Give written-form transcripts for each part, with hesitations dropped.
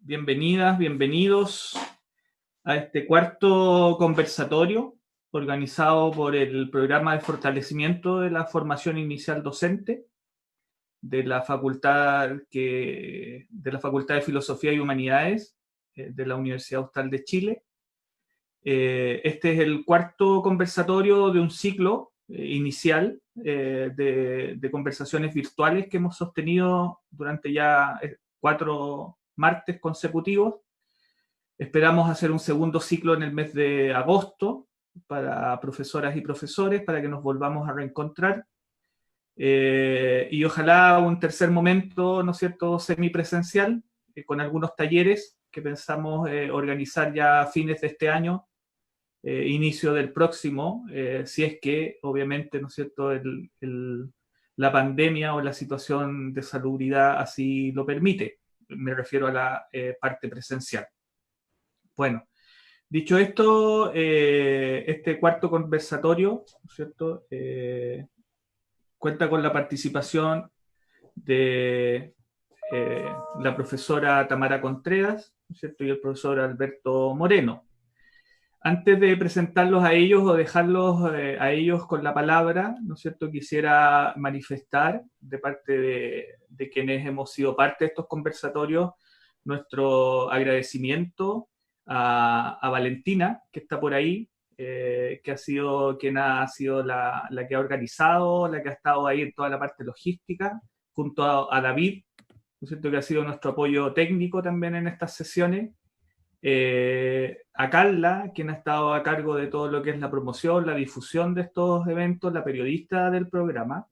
Bienvenidas, bienvenidos a este cuarto conversatorio organizado por el Programa de Fortalecimiento de la Formación Inicial Docente de la Facultad de Filosofía y Humanidades de la Universidad Austral de Chile. Este es el cuarto conversatorio de un ciclo inicial de conversaciones virtuales que hemos sostenido durante ya 4 martes consecutivos. Esperamos hacer un segundo ciclo en el mes de agosto para profesoras y profesores, para que nos volvamos a reencontrar. Y ojalá un tercer momento, ¿no es cierto?, semipresencial, con algunos talleres que pensamos organizar ya a fines de este año, inicio del próximo, si es que obviamente, ¿no es cierto?, la pandemia o la situación de salubridad así lo permite. Me refiero a la parte presencial. Bueno, dicho esto, este cuarto conversatorio, ¿no es cierto?, cuenta con la participación de la profesora Tamara Contreras, ¿no es cierto?, y el profesor Alberto Moreno. Antes de presentarlos a ellos o dejarlos a ellos con la palabra, ¿no es cierto?, quisiera manifestar de parte de quienes hemos sido parte de estos conversatorios nuestro agradecimiento a Valentina, que está por ahí, que ha sido quien ha sido la que ha organizado, la que ha estado ahí en toda la parte logística, junto a David, ¿no es cierto?, que ha sido nuestro apoyo técnico también en estas sesiones. A Carla, quien ha estado a cargo de todo lo que es la promoción, la difusión de estos eventos, la periodista del programa,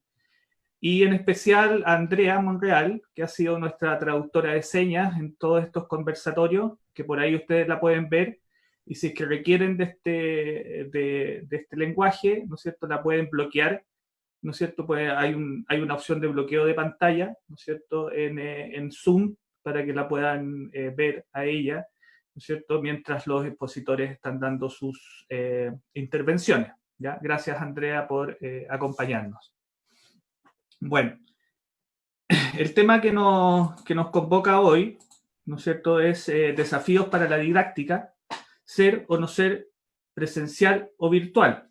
y en especial a Andrea Monreal, que ha sido nuestra traductora de señas en todos estos conversatorios, que por ahí ustedes la pueden ver, y si es que requieren de este lenguaje, ¿no es cierto?, la pueden bloquear, ¿no es cierto?, pues hay una opción de bloqueo de pantalla, ¿no es cierto?, en Zoom, para que la puedan ver a ella, ¿no es cierto?, mientras los expositores están dando sus intervenciones. ¿Ya? Gracias, Andrea, por acompañarnos. Bueno, el tema que nos convoca hoy, ¿no es cierto?, es desafíos para la didáctica, ser o no ser presencial o virtual,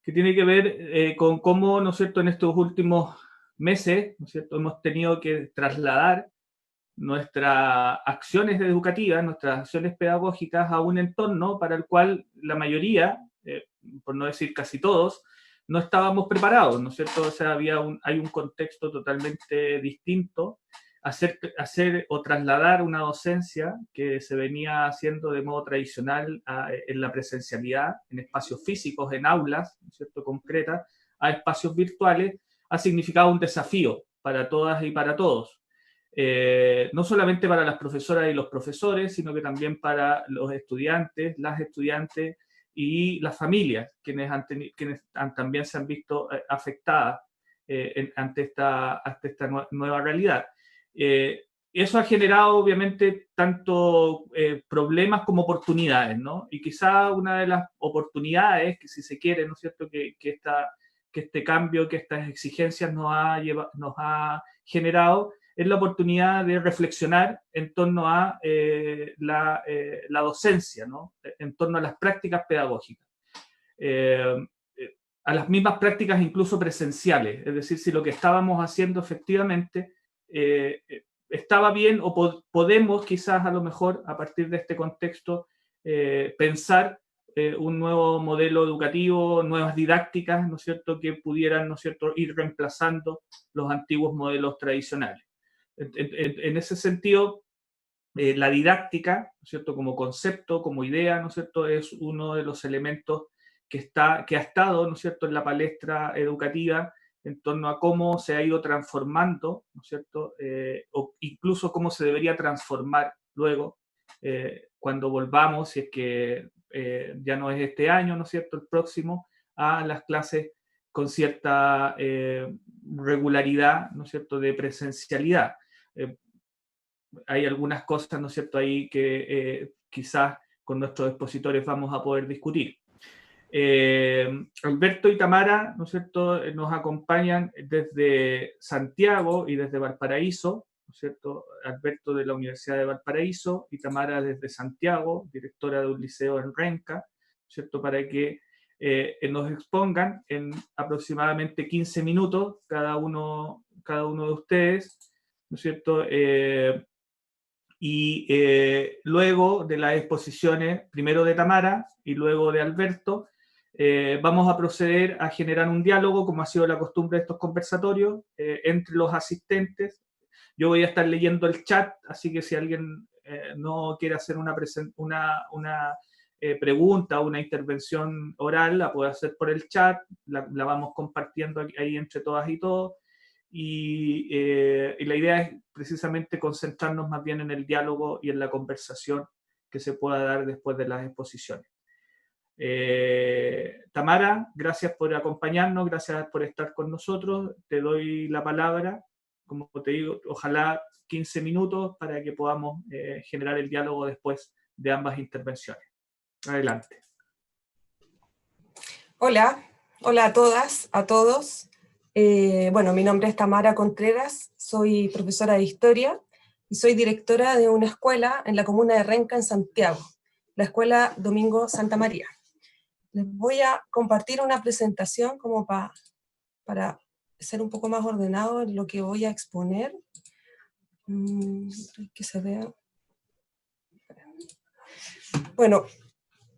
que tiene que ver con cómo, ¿no es cierto?, en estos últimos meses, ¿no es cierto?, hemos tenido que trasladar nuestras acciones educativas, nuestras acciones pedagógicas a un entorno para el cual la mayoría, por no decir casi todos, no estábamos preparados, ¿no es cierto? O sea, hay un contexto totalmente distinto. Hacer o trasladar una docencia que se venía haciendo de modo tradicional en la presencialidad, en espacios físicos, en aulas, ¿no es cierto?, concretas, a espacios virtuales, ha significado un desafío para todas y para todos. No solamente para las profesoras y los profesores, sino que también para los estudiantes, las estudiantes y las familias, quienes también se han visto afectadas ante esta nueva realidad. Eso ha generado, obviamente, tanto problemas como oportunidades, ¿no? Y quizá una de las oportunidades, que si se quiere, ¿no es cierto?, que este cambio, que estas exigencias nos ha generado, es la oportunidad de reflexionar en torno a la docencia, ¿no?, en torno a las prácticas pedagógicas, a las mismas prácticas incluso presenciales, es decir, si lo que estábamos haciendo efectivamente estaba bien o podemos quizás a lo mejor a partir de este contexto pensar un nuevo modelo educativo, nuevas didácticas, ¿no es cierto?, que pudieran, ¿no es cierto?, ir reemplazando los antiguos modelos tradicionales. En ese sentido, la didáctica, ¿no es cierto?, como concepto, como idea, ¿no es cierto?, es uno de los elementos que ha estado, ¿no es cierto?, en la palestra educativa en torno a cómo se ha ido transformando, ¿no es cierto?, o incluso cómo se debería transformar luego cuando volvamos, si es que ya no es este año, ¿no es cierto?, el próximo, a las clases con cierta regularidad, ¿no es cierto?, de presencialidad. Hay algunas cosas, ¿no es cierto?, ahí que quizás con nuestros expositores vamos a poder discutir. Alberto y Tamara, ¿no es cierto?, nos acompañan desde Santiago y desde Valparaíso, ¿no es cierto? Alberto de la Universidad de Valparaíso y Tamara desde Santiago, directora de un liceo en Renca, ¿no es cierto? Para que nos expongan en aproximadamente 15 minutos cada uno de ustedes, ¿no es cierto? Y luego de las exposiciones, primero de Tamara y luego de Alberto, vamos a proceder a generar un diálogo, como ha sido la costumbre de estos conversatorios, entre los asistentes. Yo voy a estar leyendo el chat, así que si alguien no quiere hacer una pregunta o una intervención oral, la puede hacer por el chat, la vamos compartiendo ahí entre todas y todos. Y la idea es precisamente concentrarnos más bien en el diálogo y en la conversación que se pueda dar después de las exposiciones. Tamara, gracias por acompañarnos, gracias por estar con nosotros. Te doy la palabra, como te digo, ojalá 15 minutos para que podamos generar el diálogo después de ambas intervenciones. Adelante. Hola, hola a todas, a todos. Bueno, mi nombre es Tamara Contreras, soy profesora de Historia y soy directora de una escuela en la comuna de Renca, en Santiago, la Escuela Domingo Santa María. Les voy a compartir una presentación como para ser un poco más ordenado en lo que voy a exponer. Que se vea. Bueno,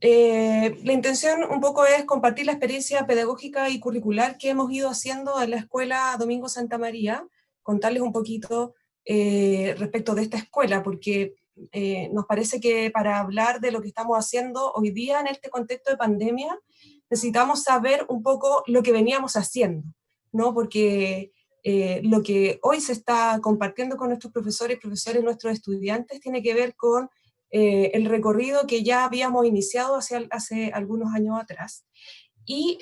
la intención un poco es compartir la experiencia pedagógica y curricular que hemos ido haciendo en la Escuela Domingo Santa María, contarles un poquito respecto de esta escuela, porque nos parece que para hablar de lo que estamos haciendo hoy día en este contexto de pandemia, necesitamos saber un poco lo que veníamos haciendo, ¿no? Porque lo que hoy se está compartiendo con nuestros profesores, nuestros estudiantes, tiene que ver con el recorrido que ya habíamos iniciado hace algunos años atrás. Y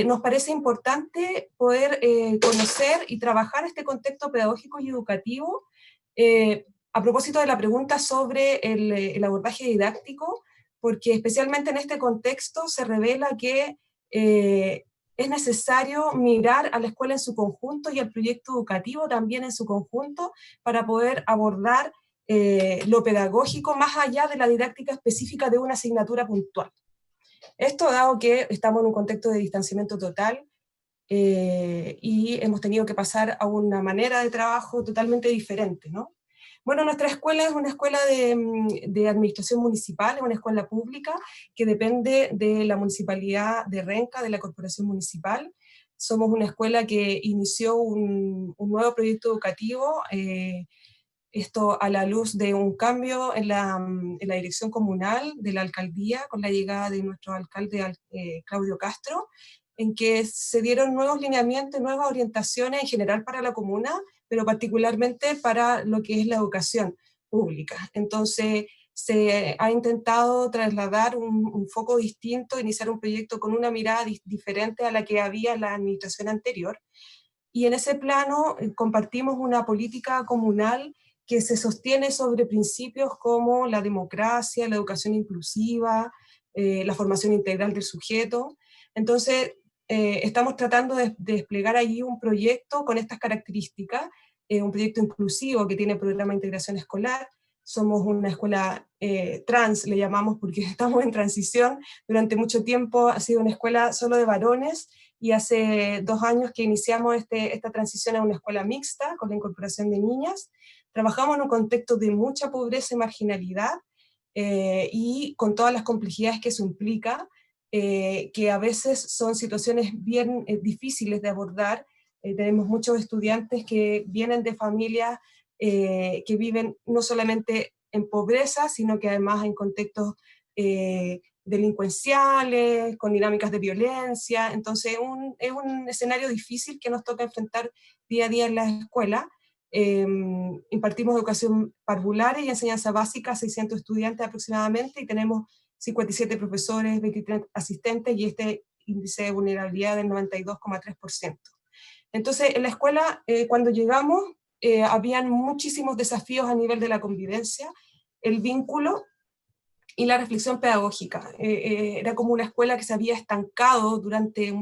nos parece importante poder conocer y trabajar este contexto pedagógico y educativo a propósito de la pregunta sobre el abordaje didáctico, porque especialmente en este contexto se revela que es necesario mirar a la escuela en su conjunto y al proyecto educativo también en su conjunto para poder abordar lo pedagógico más allá de la didáctica específica de una asignatura puntual. Esto dado que estamos en un contexto de distanciamiento total y hemos tenido que pasar a una manera de trabajo totalmente diferente, ¿no? Bueno, nuestra escuela es una escuela de administración municipal, es una escuela pública que depende de la municipalidad de Renca, de la corporación municipal. Somos una escuela que inició un nuevo proyecto educativo, esto a la luz de un cambio en la dirección comunal de la alcaldía, con la llegada de nuestro alcalde Claudio Castro, en que se dieron nuevos lineamientos, nuevas orientaciones en general para la comuna, pero particularmente para lo que es la educación pública. Entonces se ha intentado trasladar un foco distinto, iniciar un proyecto con una mirada diferente a la que había en la administración anterior. Y en ese plano compartimos una política comunal que se sostiene sobre principios como la democracia, la educación inclusiva, la formación integral del sujeto. Entonces, estamos tratando de desplegar allí un proyecto con estas características, un proyecto inclusivo que tiene programa de integración escolar. Somos una escuela trans, le llamamos, porque estamos en transición. Durante mucho tiempo ha sido una escuela solo de varones, y hace 2 años que iniciamos esta transición a una escuela mixta con la incorporación de niñas. Trabajamos en un contexto de mucha pobreza y marginalidad y con todas las complejidades que eso implica, que a veces son situaciones bien difíciles de abordar. Tenemos muchos estudiantes que vienen de familias que viven no solamente en pobreza, sino que además en contextos delincuenciales, con dinámicas de violencia. Entonces es un escenario difícil que nos toca enfrentar día a día en la escuela. Impartimos educación parvularia y enseñanza básica a 600 estudiantes aproximadamente, y tenemos 57 profesores, 23 asistentes, y este índice de vulnerabilidad del 92,3%. Entonces, en la escuela, cuando llegamos, habían muchísimos desafíos a nivel de la convivencia, el vínculo y la reflexión pedagógica. Era como una escuela que se había estancado durante,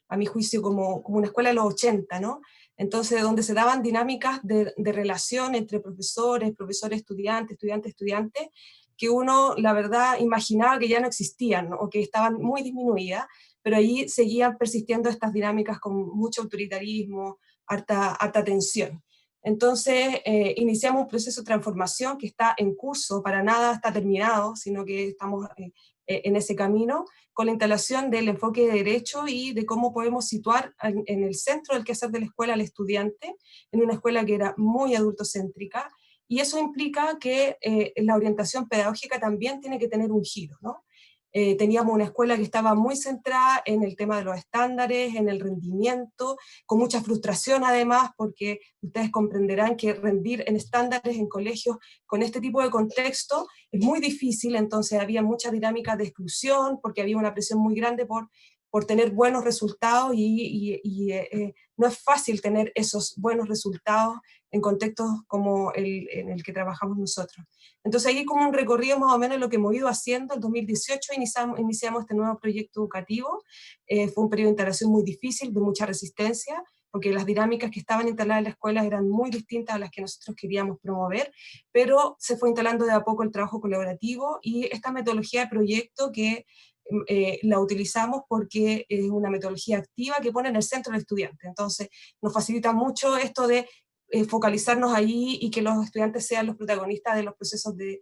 a mi juicio, como una escuela de los 80, ¿no? Entonces, donde se daban dinámicas de relación entre profesores, estudiantes, estudiantes, que uno, la verdad, imaginaba que ya no existían, ¿no? O que estaban muy disminuidas, pero ahí seguían persistiendo estas dinámicas con mucho autoritarismo, harta tensión. Entonces, iniciamos un proceso de transformación que está en curso, para nada está terminado, sino que estamos en ese camino, con la instalación del enfoque de derecho y de cómo podemos situar en el centro del quehacer de la escuela al estudiante, en una escuela que era muy adultocéntrica, y eso implica que la orientación pedagógica también tiene que tener un giro, ¿no? Teníamos una escuela que estaba muy centrada en el tema de los estándares, en el rendimiento, con mucha frustración además, porque ustedes comprenderán que rendir en estándares en colegios con este tipo de contexto es muy difícil, entonces había mucha dinámica de exclusión, porque había una presión muy grande por tener buenos resultados, no es fácil tener esos buenos resultados en contextos como en el que trabajamos nosotros. Entonces ahí como un recorrido más o menos de lo que hemos ido haciendo. En 2018 iniciamos este nuevo proyecto educativo. Fue un periodo de instalación muy difícil, de mucha resistencia, porque las dinámicas que estaban instaladas en la escuela eran muy distintas a las que nosotros queríamos promover, pero se fue instalando de a poco el trabajo colaborativo y esta metodología de proyecto que la utilizamos porque es una metodología activa que pone en el centro al estudiante. Entonces nos facilita mucho esto de focalizarnos ahí y que los estudiantes sean los protagonistas de los procesos de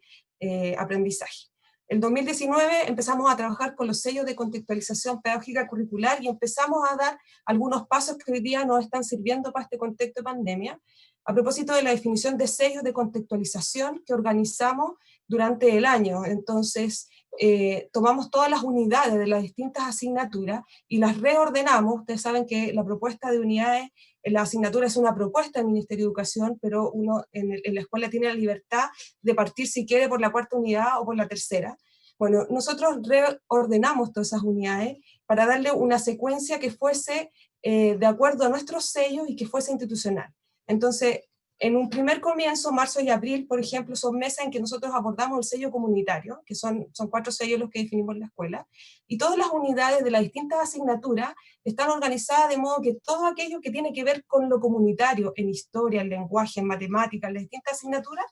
aprendizaje. En 2019 empezamos a trabajar con los sellos de contextualización pedagógica curricular y empezamos a dar algunos pasos que hoy día nos están sirviendo para este contexto de pandemia. A propósito de la definición de sellos de contextualización que organizamos durante el año, entonces tomamos todas las unidades de las distintas asignaturas y las reordenamos. Ustedes saben que la propuesta de unidades, la asignatura es una propuesta del Ministerio de Educación, pero uno en la escuela tiene la libertad de partir si quiere por la cuarta unidad o por la tercera. Bueno, nosotros reordenamos todas esas unidades para darle una secuencia que fuese de acuerdo a nuestros sellos y que fuese institucional. Entonces, en un primer comienzo, marzo y abril, por ejemplo, son meses en que nosotros abordamos el sello comunitario, que son 4 sellos los que definimos en la escuela, y todas las unidades de las distintas asignaturas están organizadas de modo que todo aquello que tiene que ver con lo comunitario, en historia, en lenguaje, en matemáticas, en las distintas asignaturas,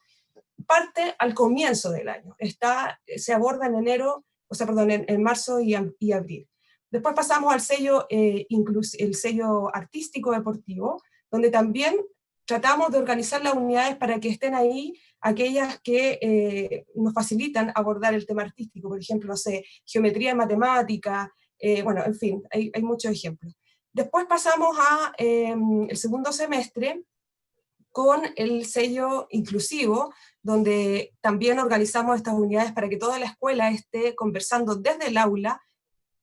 parte al comienzo del año. Se aborda en enero, en marzo y abril. Después pasamos al sello, el sello artístico deportivo, donde también tratamos de organizar las unidades para que estén ahí aquellas que nos facilitan abordar el tema artístico, por ejemplo, no sé, geometría y matemática, bueno, en fin, hay muchos ejemplos. Después pasamos el segundo semestre con el sello inclusivo, donde también organizamos estas unidades para que toda la escuela esté conversando desde el aula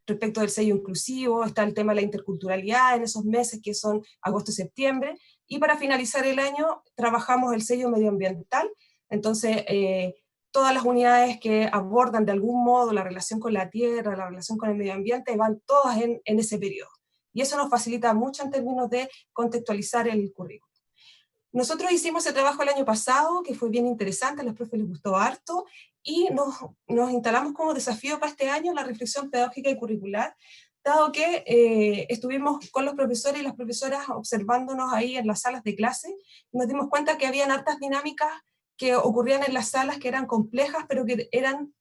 respecto del sello inclusivo. Está el tema de la interculturalidad en esos meses que son agosto y septiembre, y para finalizar el año trabajamos el sello medioambiental. Entonces, todas las unidades que abordan de algún modo la relación con la tierra, la relación con el medio ambiente, van todas en ese periodo. Y eso nos facilita mucho en términos de contextualizar el currículo. Nosotros hicimos ese trabajo el año pasado, que fue bien interesante, a los profes les gustó harto, y nos instalamos como desafío para este año la reflexión pedagógica y curricular, dado que estuvimos con los profesores y las profesoras observándonos ahí en las salas de clase, y nos dimos cuenta que habían hartas dinámicas que ocurrían en las salas que eran complejas, pero que eran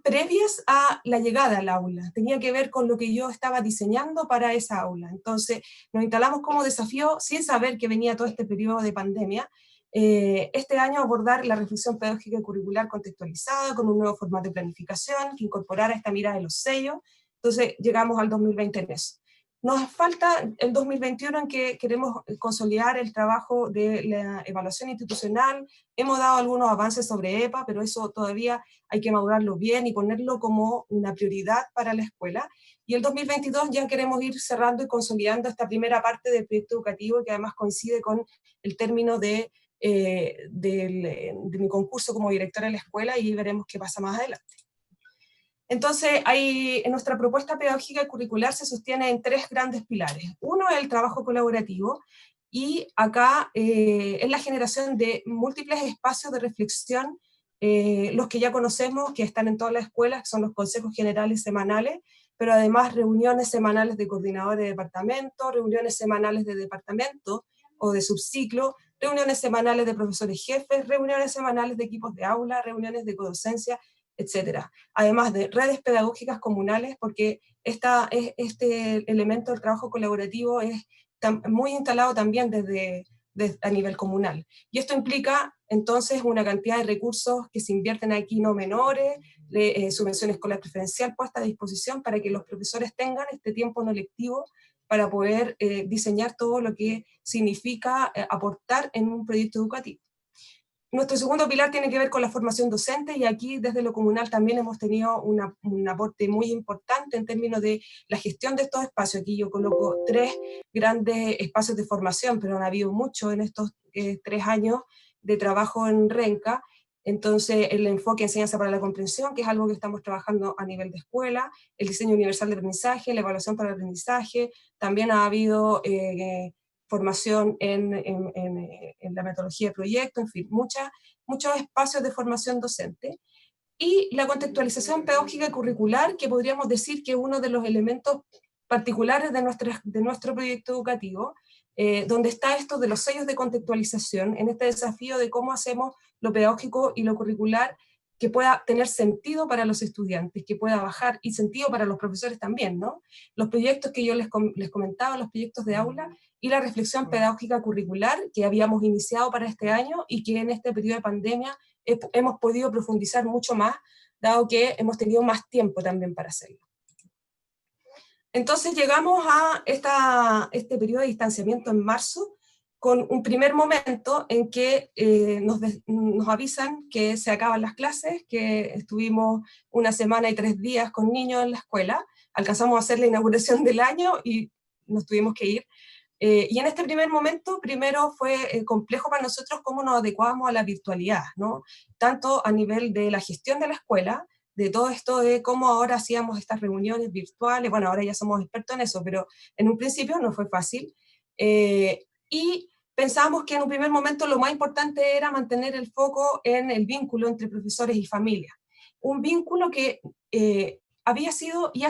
previas a la llegada al aula, tenía que ver con lo que yo estaba diseñando para esa aula. Entonces nos instalamos como desafío, sin saber que venía todo este periodo de pandemia, este año abordar la reflexión pedagógica y curricular contextualizada con un nuevo formato de planificación que incorporara esta mirada de los sellos. Entonces llegamos al 2020 en eso. Nos falta el 2021 en que queremos consolidar el trabajo de la evaluación institucional. Hemos dado algunos avances sobre EPA, pero eso todavía hay que madurarlo bien y ponerlo como una prioridad para la escuela. Y el 2022 ya queremos ir cerrando y consolidando esta primera parte del proyecto educativo, que además coincide con el término de mi concurso como directora de la escuela, y veremos qué pasa más adelante. Entonces, en nuestra propuesta pedagógica y curricular se sostiene en 3 grandes pilares. Uno es el trabajo colaborativo, y acá es la generación de múltiples espacios de reflexión, los que ya conocemos, que están en todas las escuelas, que son los consejos generales semanales, pero además reuniones semanales de coordinadores de departamento, reuniones semanales de departamento o de subciclo, reuniones semanales de profesores jefes, reuniones semanales de equipos de aula, reuniones de codocencia, etcétera. Además de redes pedagógicas comunales, porque este elemento del trabajo colaborativo es muy instalado también a nivel comunal. Y esto implica entonces una cantidad de recursos que se invierten aquí no menores, subvención escolar preferencial puesta a disposición para que los profesores tengan este tiempo no lectivo para poder diseñar todo lo que significa aportar en un proyecto educativo. Nuestro segundo pilar tiene que ver con la formación docente, y aquí desde lo comunal también hemos tenido un aporte muy importante en términos de la gestión de estos espacios. Aquí yo coloco 3 grandes espacios de formación, pero han habido mucho en estos 3 años de trabajo en Renca. Entonces, el enfoque enseñanza para la comprensión, que es algo que estamos trabajando a nivel de escuela, el diseño universal de aprendizaje, la evaluación para el aprendizaje, también ha habido formación en la metodología de proyecto, en fin, muchos espacios de formación docente. Y la contextualización pedagógica y curricular, que podríamos decir que es uno de los elementos particulares de nuestro proyecto educativo, donde está esto de los sellos de contextualización, en este desafío de cómo hacemos lo pedagógico y lo curricular que pueda tener sentido para los estudiantes, que pueda bajar, y sentido para los profesores también, ¿no? Los proyectos que yo les comentaba, los proyectos de aula, y la reflexión pedagógica curricular que habíamos iniciado para este año y que en este periodo de pandemia hemos podido profundizar mucho más, dado que hemos tenido más tiempo también para hacerlo. Entonces llegamos a este periodo de distanciamiento en marzo, con un primer momento en que nos avisan que se acaban las clases, que estuvimos 1 semana y 3 días con niños en la escuela, alcanzamos a hacer la inauguración del año y nos tuvimos que ir. Y en este primer momento, primero fue complejo para nosotros cómo nos adecuábamos a la virtualidad, ¿no? Tanto a nivel de la gestión de la escuela, de todo esto de cómo ahora hacíamos estas reuniones virtuales, bueno, ahora ya somos expertos en eso, pero en un principio no fue fácil. Y pensábamos que en un primer momento lo más importante era mantener el foco en el vínculo entre profesores y familia. Un vínculo que había sido y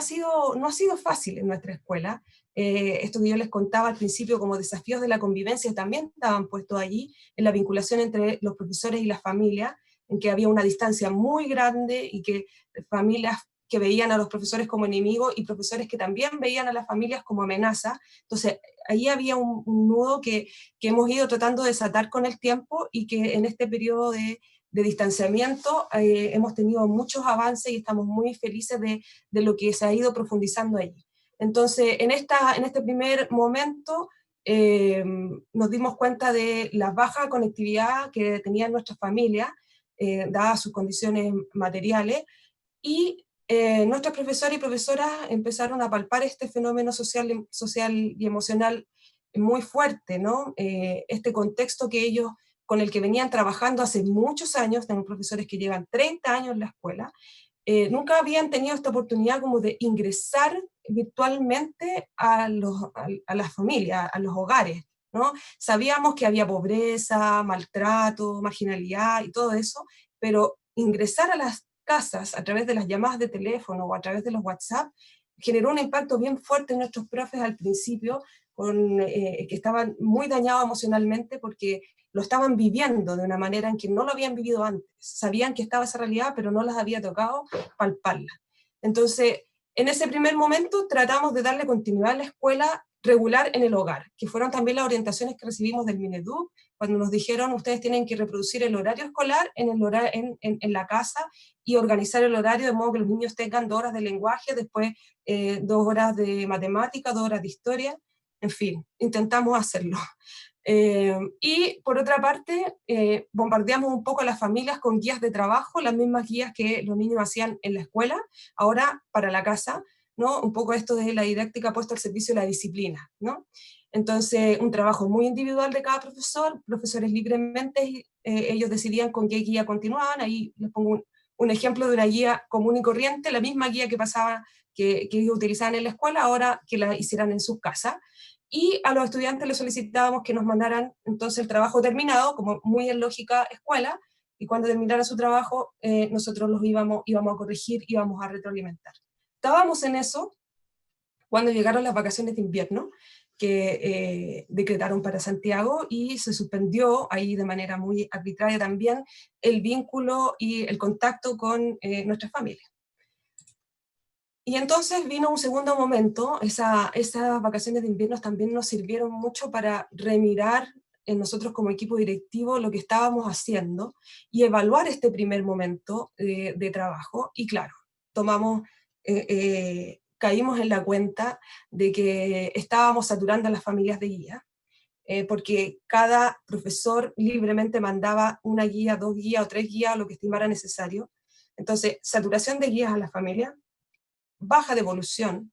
no ha sido fácil en nuestra escuela. Esto que yo les contaba al principio como desafíos de la convivencia también estaban puestos allí, en la vinculación entre los profesores y las familias, en que había una distancia muy grande y que familias que veían a los profesores como enemigos y profesores que también veían a las familias como amenaza. Entonces, ahí había un nudo que hemos ido tratando de desatar con el tiempo, y que en este periodo de distanciamiento hemos tenido muchos avances y estamos muy felices de lo que se ha ido profundizando allí. Entonces, en este primer momento nos dimos cuenta de la baja conectividad que tenían nuestras familias, dadas sus condiciones materiales, y nuestros profesores y profesoras empezaron a palpar este fenómeno social y emocional muy fuerte, ¿no? Este contexto con el que venían trabajando hace muchos años, tenemos profesores que llevan 30 años en la escuela, nunca habían tenido esta oportunidad como de ingresar virtualmente a las familias, a los hogares, ¿no? Sabíamos que había pobreza, maltrato, marginalidad y todo eso, pero ingresar a las casas a través de las llamadas de teléfono o a través de los WhatsApp generó un impacto bien fuerte en nuestros profes al principio, que estaban muy dañados emocionalmente porque lo estaban viviendo de una manera en que no lo habían vivido antes. Sabían que estaba esa realidad, pero no las había tocado palparla. Entonces, en ese primer momento tratamos de darle continuidad a la escuela regular en el hogar, que fueron también las orientaciones que recibimos del Mineduc, cuando nos dijeron ustedes tienen que reproducir el horario escolar en la casa y organizar el horario de modo que los niños tengan 2 horas de lenguaje, después 2 horas de matemática, 2 horas de historia, en fin, intentamos hacerlo. Y por otra parte, bombardeamos un poco a las familias con guías de trabajo, las mismas guías que los niños hacían en la escuela, ahora para la casa, ¿no? Un poco esto de la didáctica puesta al servicio de la disciplina, ¿no? Entonces, un trabajo muy individual de cada profesor, profesores libremente, ellos decidían con qué guía continuaban. Ahí les pongo un ejemplo de una guía común y corriente, la misma guía que pasaba, que ellos utilizaban en la escuela, ahora que la hicieran en sus casas. Y a los estudiantes les solicitábamos que nos mandaran entonces el trabajo terminado, como muy en lógica escuela, y cuando terminara su trabajo, nosotros los íbamos a corregir, íbamos a retroalimentar. Estábamos en eso, cuando llegaron las vacaciones de invierno que decretaron para Santiago, y se suspendió ahí de manera muy arbitraria también el vínculo y el contacto con nuestras familias. Y entonces vino un segundo momento. Esas vacaciones de invierno también nos sirvieron mucho para remirar en nosotros como equipo directivo lo que estábamos haciendo y evaluar este primer momento de trabajo. Y claro, caímos en la cuenta de que estábamos saturando a las familias de guía, porque cada profesor libremente mandaba una guía, 2 guías o 3 guías, lo que estimara necesario. Entonces, saturación de guías a las familias, baja devolución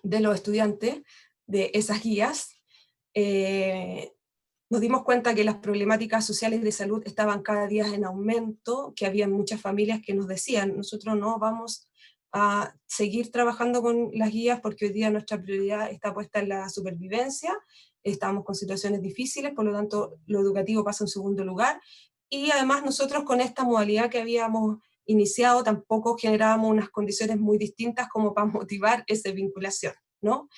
de los estudiantes de esas guías. Nos dimos cuenta que las problemáticas sociales de salud estaban cada día en aumento, que había muchas familias que nos decían, nosotros no vamos a seguir trabajando con las guías porque hoy día nuestra prioridad está puesta en la supervivencia, estamos con situaciones difíciles, por lo tanto lo educativo pasa en segundo lugar, y además nosotros con esta modalidad que habíamos iniciado tampoco generábamos unas condiciones muy distintas como para motivar esa vinculación, ¿no?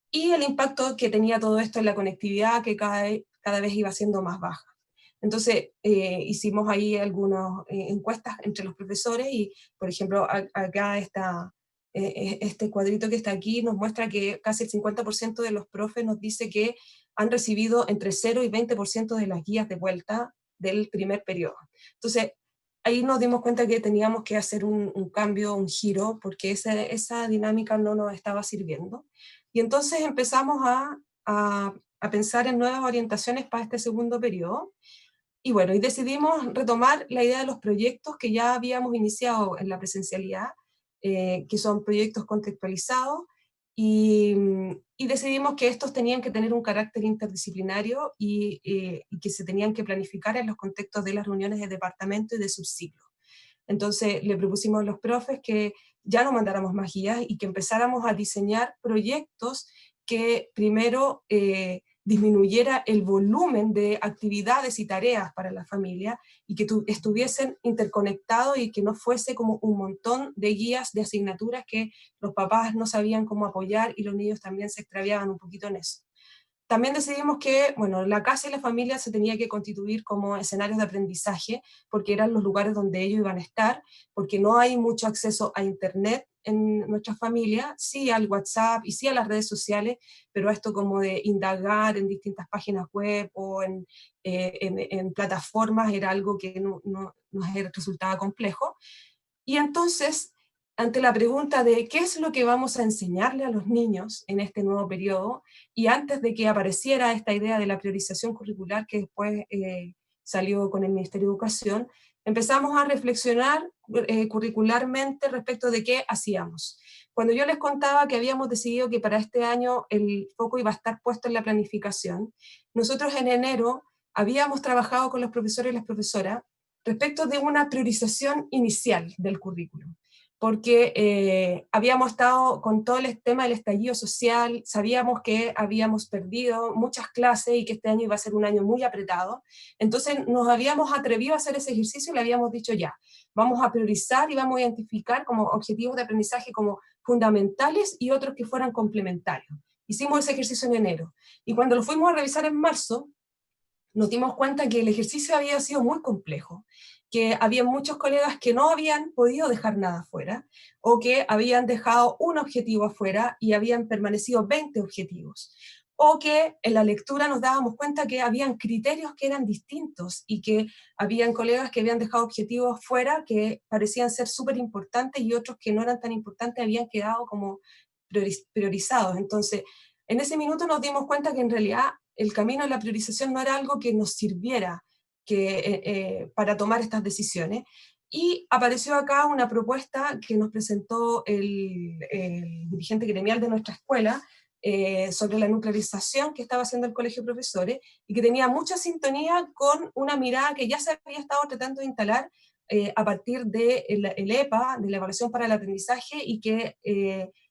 Y el impacto que tenía todo esto en la conectividad, que cada vez iba siendo más baja. Entonces, hicimos ahí algunas encuestas entre los profesores y, por ejemplo, acá este cuadrito que está aquí nos muestra que casi el 50% de los profes nos dice que han recibido entre 0 y 20% de las guías de vuelta del primer periodo. Entonces, ahí nos dimos cuenta que teníamos que hacer un cambio, un giro, porque esa dinámica no nos estaba sirviendo. Y entonces empezamos a pensar en nuevas orientaciones para este segundo periodo. Y bueno, y decidimos retomar la idea de los proyectos que ya habíamos iniciado en la presencialidad, que son proyectos contextualizados, y decidimos que estos tenían que tener un carácter interdisciplinario y que se tenían que planificar en los contextos de las reuniones de departamento y de subciclo. Entonces le propusimos a los profes que ya no mandáramos más guías y que empezáramos a diseñar proyectos que primero disminuyera el volumen de actividades y tareas para la familia y que estuviesen interconectados y que no fuese como un montón de guías de asignaturas que los papás no sabían cómo apoyar y los niños también se extraviaban un poquito en eso. También decidimos que, bueno, la casa y la familia se tenía que constituir como escenarios de aprendizaje, porque eran los lugares donde ellos iban a estar, porque no hay mucho acceso a Internet en nuestra familia, sí al WhatsApp y sí a las redes sociales, pero esto como de indagar en distintas páginas web o en plataformas era algo que no nos resultaba complejo. Y entonces, ante la pregunta de qué es lo que vamos a enseñarle a los niños en este nuevo periodo, y antes de que apareciera esta idea de la priorización curricular que después salió con el Ministerio de Educación, empezamos a reflexionar curricularmente respecto de qué hacíamos. Cuando yo les contaba que habíamos decidido que para este año el foco iba a estar puesto en la planificación, nosotros en enero habíamos trabajado con los profesores y las profesoras respecto de una priorización inicial del currículum, porque habíamos estado con todo el tema del estallido social, sabíamos que habíamos perdido muchas clases y que este año iba a ser un año muy apretado, entonces nos habíamos atrevido a hacer ese ejercicio y le habíamos dicho ya, vamos a priorizar y vamos a identificar como objetivos de aprendizaje como fundamentales y otros que fueran complementarios. Hicimos ese ejercicio en enero, y cuando lo fuimos a revisar en marzo, nos dimos cuenta que el ejercicio había sido muy complejo, que había muchos colegas que no habían podido dejar nada afuera, o que habían dejado un objetivo afuera y habían permanecido 20 objetivos, o que en la lectura nos dábamos cuenta que habían criterios que eran distintos y que habían colegas que habían dejado objetivos fuera que parecían ser súper importantes y otros que no eran tan importantes habían quedado como priorizados. Entonces, en ese minuto nos dimos cuenta que en realidad el camino de la priorización no era algo que nos sirviera para tomar estas decisiones. Y apareció acá una propuesta que nos presentó el dirigente gremial de nuestra escuela sobre la nuclearización que estaba haciendo el Colegio de Profesores y que tenía mucha sintonía con una mirada que ya se había estado tratando de instalar a partir del EPA, de la Evaluación para el Aprendizaje, y que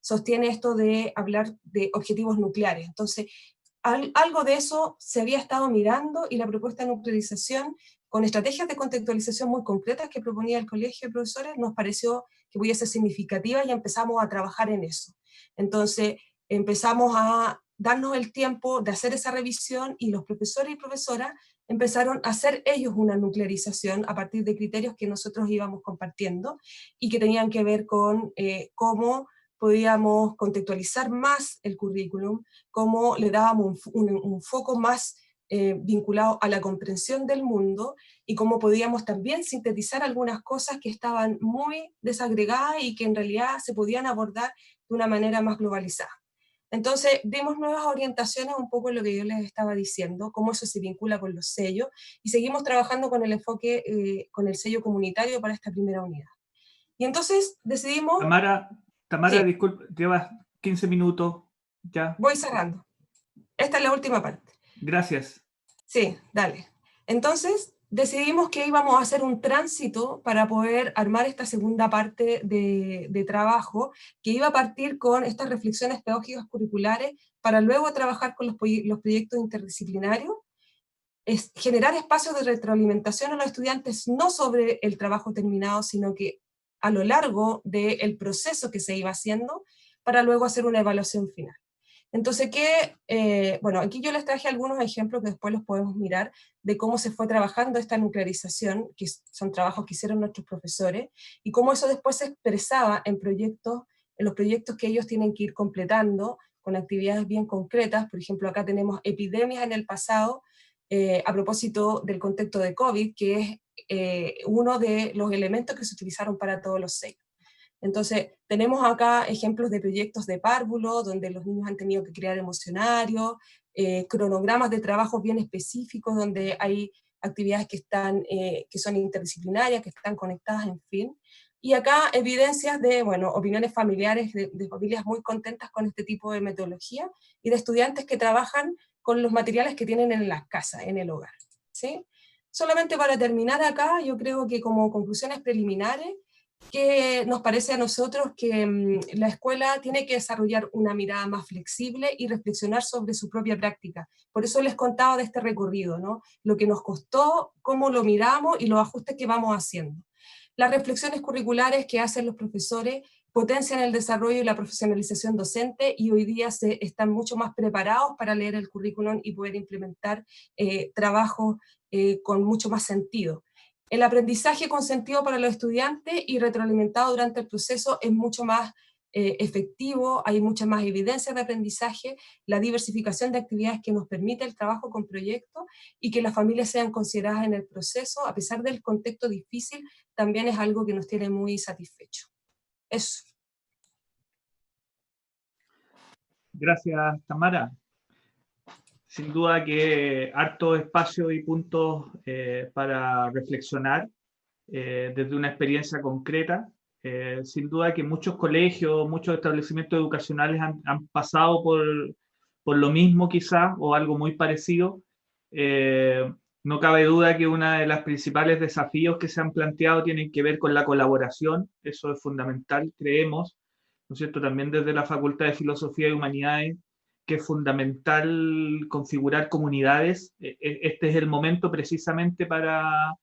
sostiene esto de hablar de objetivos nucleares. Entonces, algo de eso se había estado mirando y la propuesta de nuclearización con estrategias de contextualización muy concretas que proponía el Colegio de Profesores nos pareció que podía ser significativa y empezamos a trabajar en eso. Entonces, empezamos a darnos el tiempo de hacer esa revisión y los profesores y profesoras empezaron a hacer ellos una nuclearización a partir de criterios que nosotros íbamos compartiendo y que tenían que ver con cómo podíamos contextualizar más el currículum, cómo le dábamos un foco más vinculado a la comprensión del mundo y cómo podíamos también sintetizar algunas cosas que estaban muy desagregadas y que en realidad se podían abordar de una manera más globalizada. Entonces, dimos nuevas orientaciones, un poco lo que yo les estaba diciendo, cómo eso se vincula con los sellos, y seguimos trabajando con el enfoque, con el sello comunitario para esta primera unidad. Y entonces decidimos... Tamara, Sí, disculpe, llevas 15 minutos ya. voy cerrando. Esta es la última parte. Gracias. Sí, dale. Entonces, decidimos que íbamos a hacer un tránsito para poder armar esta segunda parte de trabajo, que iba a partir con estas reflexiones pedagógicas curriculares para luego trabajar con los proyectos interdisciplinarios, es generar espacios de retroalimentación a los estudiantes, no sobre el trabajo terminado, sino que a lo largo del proceso que se iba haciendo, para luego hacer una evaluación final. Entonces, bueno, aquí yo les traje algunos ejemplos que después los podemos mirar de cómo se fue trabajando esta nuclearización, que son trabajos que hicieron nuestros profesores, y cómo eso después se expresaba en proyectos, en los proyectos que ellos tienen que ir completando con actividades bien concretas. Por ejemplo, acá tenemos epidemias en el pasado, a propósito del contexto de COVID, que es uno de los elementos que se utilizaron para todos los sellos. Entonces, tenemos acá ejemplos de proyectos de párvulo, donde los niños han tenido que crear emocionarios, cronogramas de trabajos bien específicos, donde hay actividades que son interdisciplinarias, que están conectadas, en fin. Y acá evidencias de, bueno, opiniones familiares, de familias muy contentas con este tipo de metodología, y de estudiantes que trabajan con los materiales que tienen en las casas, en el hogar. ¿Sí? Solamente para terminar acá, yo creo que como conclusiones preliminares, que nos parece a nosotros que la escuela tiene que desarrollar una mirada más flexible y reflexionar sobre su propia práctica. Por eso les contaba de este recorrido, ¿no? Lo que nos costó, cómo lo miramos y los ajustes que vamos haciendo. Las reflexiones curriculares que hacen los profesores potencian el desarrollo y la profesionalización docente, y hoy día están mucho más preparados para leer el currículum y poder implementar trabajos con mucho más sentido. El aprendizaje con sentido para los estudiantes y retroalimentado durante el proceso es mucho más efectivo, hay muchas más evidencias de aprendizaje, la diversificación de actividades que nos permite el trabajo con proyectos, y que las familias sean consideradas en el proceso, a pesar del contexto difícil, también es algo que nos tiene muy satisfechos. Eso. Gracias, Tamara. Sin duda que harto espacio y puntos para reflexionar desde una experiencia concreta. Sin duda que muchos colegios, muchos establecimientos educacionales han pasado por lo mismo quizás, o algo muy parecido. No cabe duda que uno de los principales desafíos que se han planteado tienen que ver con la colaboración. Eso es fundamental, creemos, ¿no es cierto? También desde la Facultad de Filosofía y Humanidades, que es fundamental configurar comunidades. Este es el momento precisamente para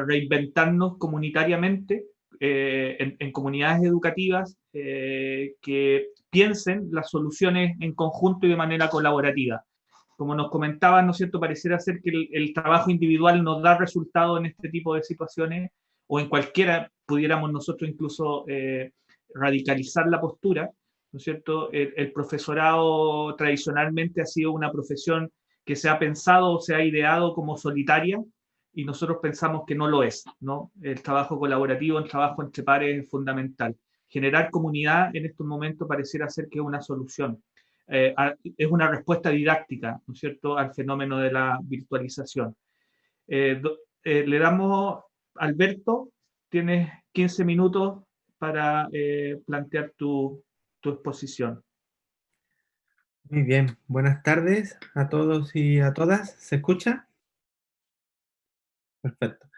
reinventarnos comunitariamente en comunidades educativas que piensen las soluciones en conjunto y de manera colaborativa. Como nos comentaban, ¿no es cierto?, pareciera ser que el trabajo individual nos da resultado en este tipo de situaciones, o en cualquiera pudiéramos nosotros incluso radicalizar la postura, ¿no es cierto? El profesorado tradicionalmente ha sido una profesión que se ha pensado o se ha ideado como solitaria, y nosotros pensamos que no lo es, ¿no? El trabajo colaborativo, el trabajo entre pares es fundamental. Generar comunidad en estos momentos pareciera ser que es una solución. Es una respuesta didáctica, ¿no es cierto?, al fenómeno de la virtualización. Le damos, Alberto, tienes 15 minutos para plantear tu exposición. Muy bien, buenas tardes a todos y a todas. ¿Se escucha? Perfecto.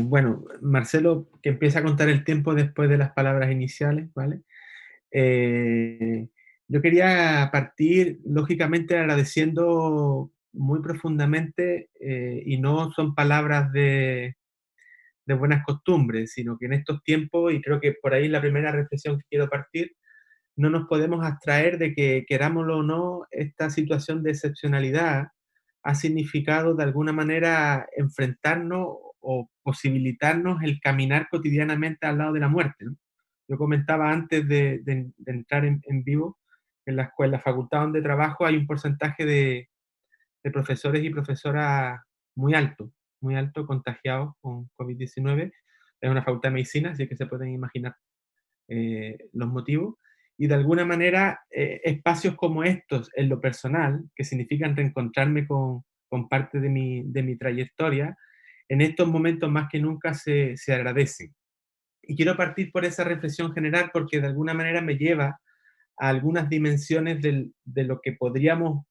Bueno, Marcelo, que empieza a contar el tiempo después de las palabras iniciales, ¿vale? Yo quería partir, lógicamente, agradeciendo muy profundamente, y no son palabras de buenas costumbres, sino que en estos tiempos, y creo que por ahí la primera reflexión que quiero partir, no nos podemos abstraer de que, querámoslo o no, esta situación de excepcionalidad ha significado de alguna manera enfrentarnos o posibilitarnos el caminar cotidianamente al lado de la muerte, ¿no? Yo comentaba antes de entrar en vivo, en la escuela, la facultad donde trabajo, hay un porcentaje de profesores y profesoras muy alto contagiados con COVID-19. Es una facultad de medicina, así que se pueden imaginar los motivos. Y de alguna manera, espacios como estos, en lo personal, que significan reencontrarme con parte de mi trayectoria, en estos momentos más que nunca se agradecen. Y quiero partir por esa reflexión general porque de alguna manera me lleva a algunas dimensiones de lo que podríamos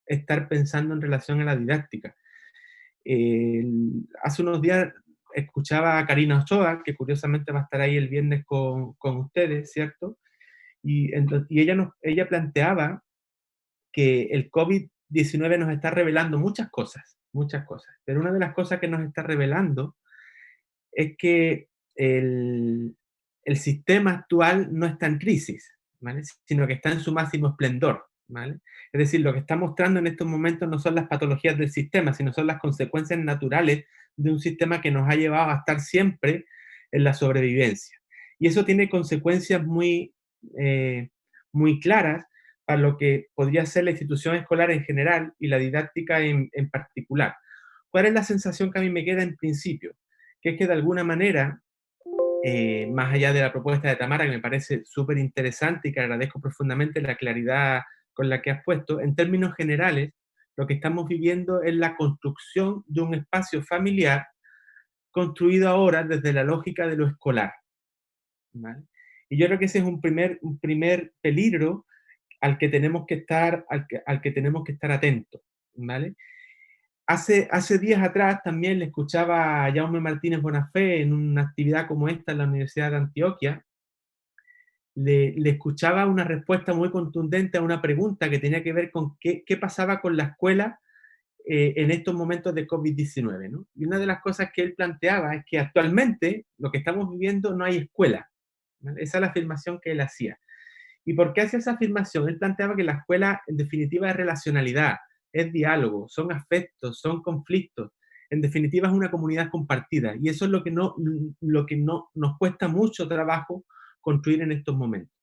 estar pensando en relación a la didáctica. Hace unos días escuchaba a Karina Ochoa, que curiosamente va a estar ahí el viernes con ustedes, ¿cierto? Y ella planteaba que el COVID-19 nos está revelando muchas cosas, pero una de las cosas que nos está revelando es que el sistema actual no está en crisis, ¿vale? Sino que está en su máximo esplendor, ¿vale? Es decir, lo que está mostrando en estos momentos no son las patologías del sistema, sino son las consecuencias naturales de un sistema que nos ha llevado a estar siempre en la sobrevivencia. Y eso tiene consecuencias muy claras para lo que podría ser la institución escolar en general y la didáctica en particular. ¿Cuál es la sensación que a mí me queda en principio? Que es que de alguna manera, más allá de la propuesta de Tamara, que me parece súper interesante y que agradezco profundamente la claridad con la que has puesto, en términos generales, lo que estamos viviendo es la construcción de un espacio familiar construido ahora desde la lógica de lo escolar, ¿vale? Y yo creo que ese es un primer peligro al que tenemos que estar atentos, ¿vale? Hace días atrás también le escuchaba a Jaume Martínez Bonafé en una actividad como esta en la Universidad de Antioquia. Le escuchaba una respuesta muy contundente a una pregunta que tenía que ver con qué pasaba con la escuela en estos momentos de COVID-19, ¿no? Y una de las cosas que él planteaba es que actualmente lo que estamos viviendo no hay escuela, ¿vale? Esa es la afirmación que él hacía. ¿Y por qué hacía esa afirmación? Él planteaba que la escuela, en definitiva, es relacionalidad, es diálogo, son afectos, son conflictos. En definitiva, es una comunidad compartida. Y eso es lo que no nos cuesta mucho trabajo construir en estos momentos.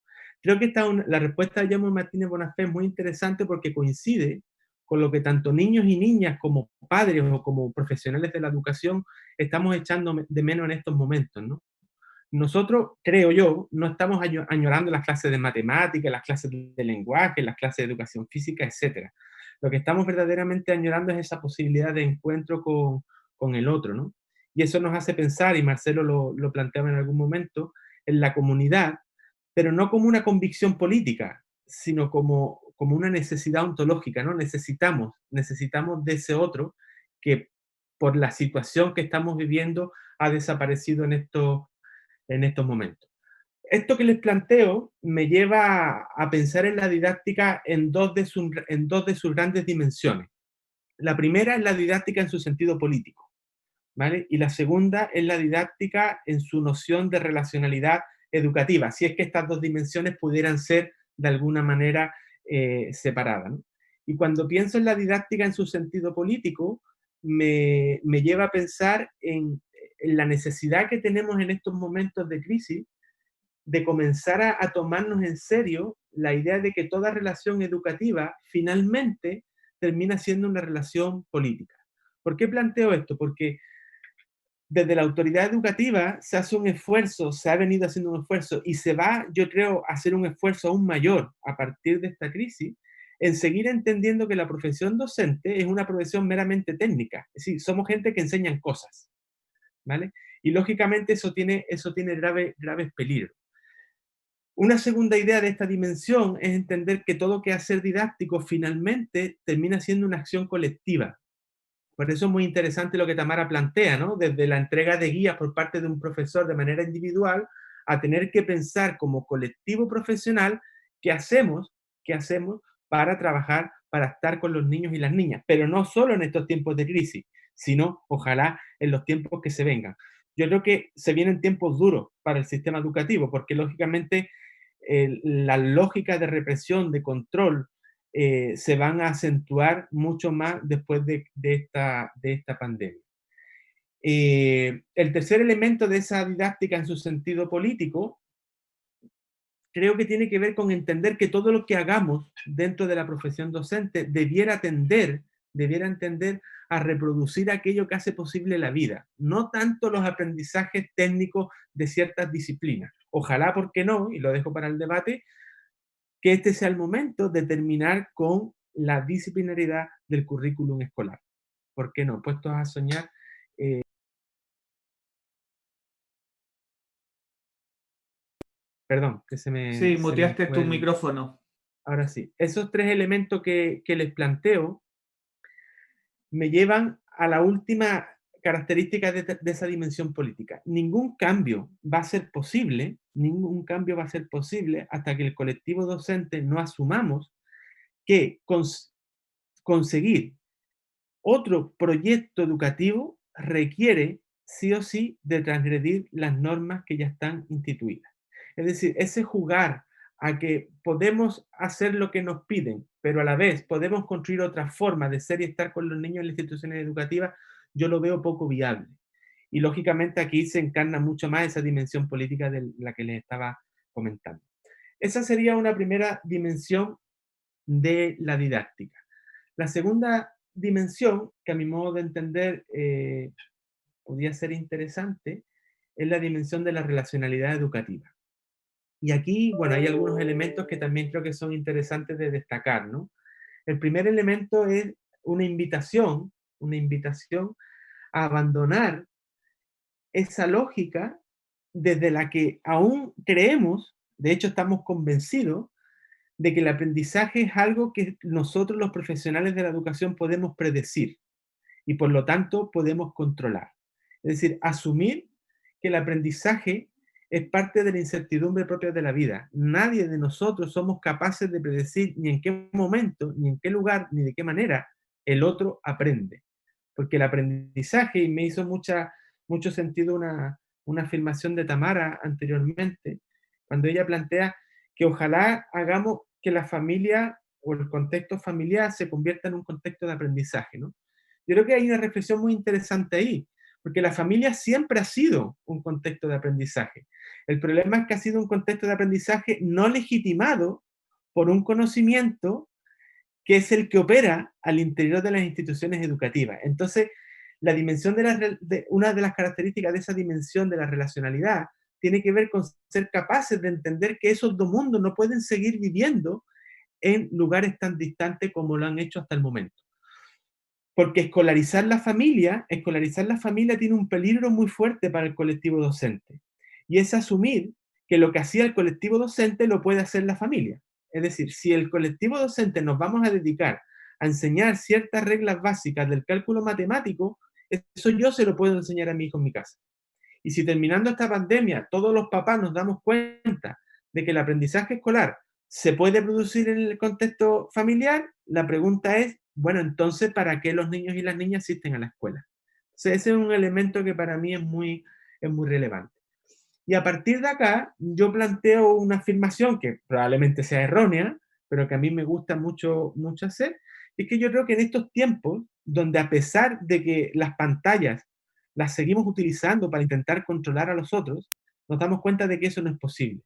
Creo que la respuesta de Jaume Martínez Bonafé es muy interesante porque coincide con lo que tanto niños y niñas como padres o como profesionales de la educación estamos echando de menos en estos momentos, ¿no? Nosotros, creo yo, no estamos añorando las clases de matemáticas, las clases de lenguaje, las clases de educación física, etc. Lo que estamos verdaderamente añorando es esa posibilidad de encuentro con el otro, ¿no? Y eso nos hace pensar, y Marcelo lo planteaba en algún momento, en la comunidad, pero no como una convicción política, sino como una necesidad ontológica, ¿no? Necesitamos de ese otro que por la situación que estamos viviendo ha desaparecido en estos momentos. Esto que les planteo me lleva a pensar en la didáctica en dos de sus grandes dimensiones. La primera es la didáctica en su sentido político, ¿vale? Y la segunda es la didáctica en su noción de relacionalidad educativa, si es que estas dos dimensiones pudieran ser de alguna manera separadas, ¿no? Y cuando pienso en la didáctica en su sentido político, me lleva a pensar en la necesidad que tenemos en estos momentos de crisis de comenzar a tomarnos en serio la idea de que toda relación educativa finalmente termina siendo una relación política. ¿Por qué planteo esto? Porque desde la autoridad educativa se hace un esfuerzo, se ha venido haciendo un esfuerzo y se va, yo creo, a hacer un esfuerzo aún mayor a partir de esta crisis en seguir entendiendo que la profesión docente es una profesión meramente técnica. Es decir, somos gente que enseñan cosas, ¿vale? Y lógicamente eso tiene graves peligros. Una segunda idea de esta dimensión es entender que todo quehacer didáctico finalmente termina siendo una acción colectiva. Por eso es muy interesante lo que Tamara plantea, ¿no? Desde la entrega de guías por parte de un profesor de manera individual a tener que pensar como colectivo profesional qué hacemos para trabajar, para estar con los niños y las niñas, pero no solo en estos tiempos de crisis, sino ojalá en los tiempos que se vengan. Yo creo que se vienen tiempos duros para el sistema educativo, porque lógicamente las lógicas de represión, de control, se van a acentuar mucho más después de esta pandemia. El tercer elemento de esa didáctica en su sentido político, creo que tiene que ver con entender que todo lo que hagamos dentro de la profesión docente debiera tender a reproducir aquello que hace posible la vida, no tanto los aprendizajes técnicos de ciertas disciplinas. Ojalá, ¿por qué no? Y lo dejo para el debate, que este sea el momento de terminar con la disciplinaridad del currículum escolar. ¿Por qué no? Puestos a soñar. Perdón, que Sí, se me muteaste fue tu micrófono. Ahora sí. Esos tres elementos que les planteo me llevan a la última característica de esa dimensión política. Ningún cambio va a ser posible hasta que el colectivo docente no asumamos que conseguir otro proyecto educativo requiere sí o sí de transgredir las normas que ya están instituidas. Es decir, ese jugar a que podemos hacer lo que nos piden, pero a la vez podemos construir otra forma de ser y estar con los niños en las instituciones educativas, yo lo veo poco viable. Y lógicamente aquí se encarna mucho más esa dimensión política de la que les estaba comentando. Esa sería una primera dimensión de la didáctica. La segunda dimensión, que a mi modo de entender podría ser interesante, es la dimensión de la relacionalidad educativa. Y aquí, bueno, hay algunos elementos que también creo que son interesantes de destacar, ¿no? El primer elemento es una invitación a abandonar esa lógica desde la que aún creemos, de hecho estamos convencidos, de que el aprendizaje es algo que nosotros los profesionales de la educación podemos predecir y por lo tanto podemos controlar. Es decir, asumir que el aprendizaje es parte de la incertidumbre propia de la vida. Nadie de nosotros somos capaces de predecir ni en qué momento, ni en qué lugar, ni de qué manera el otro aprende. Porque el aprendizaje, y me hizo mucho sentido una afirmación de Tamara anteriormente, cuando ella plantea que ojalá hagamos que la familia o el contexto familiar se convierta en un contexto de aprendizaje, ¿no? Yo creo que hay una reflexión muy interesante ahí, porque la familia siempre ha sido un contexto de aprendizaje. El problema es que ha sido un contexto de aprendizaje no legitimado por un conocimiento que es el que opera al interior de las instituciones educativas. Entonces, la dimensión una de las características de esa dimensión de la relacionalidad tiene que ver con ser capaces de entender que esos dos mundos no pueden seguir viviendo en lugares tan distantes como lo han hecho hasta el momento. Porque escolarizar la familia tiene un peligro muy fuerte para el colectivo docente. Y es asumir que lo que hacía el colectivo docente lo puede hacer la familia. Es decir, si el colectivo docente nos vamos a dedicar a enseñar ciertas reglas básicas del cálculo matemático, eso yo se lo puedo enseñar a mi hijo en mi casa. Y si terminando esta pandemia todos los papás nos damos cuenta de que el aprendizaje escolar se puede producir en el contexto familiar, la pregunta es, bueno, entonces, ¿para qué los niños y las niñas asisten a la escuela? Entonces, ese es un elemento que para mí es muy relevante. Y a partir de acá, yo planteo una afirmación que probablemente sea errónea, pero que a mí me gusta mucho hacer, es que yo creo que en estos tiempos, donde a pesar de que las pantallas las seguimos utilizando para intentar controlar a los otros, nos damos cuenta de que eso no es posible.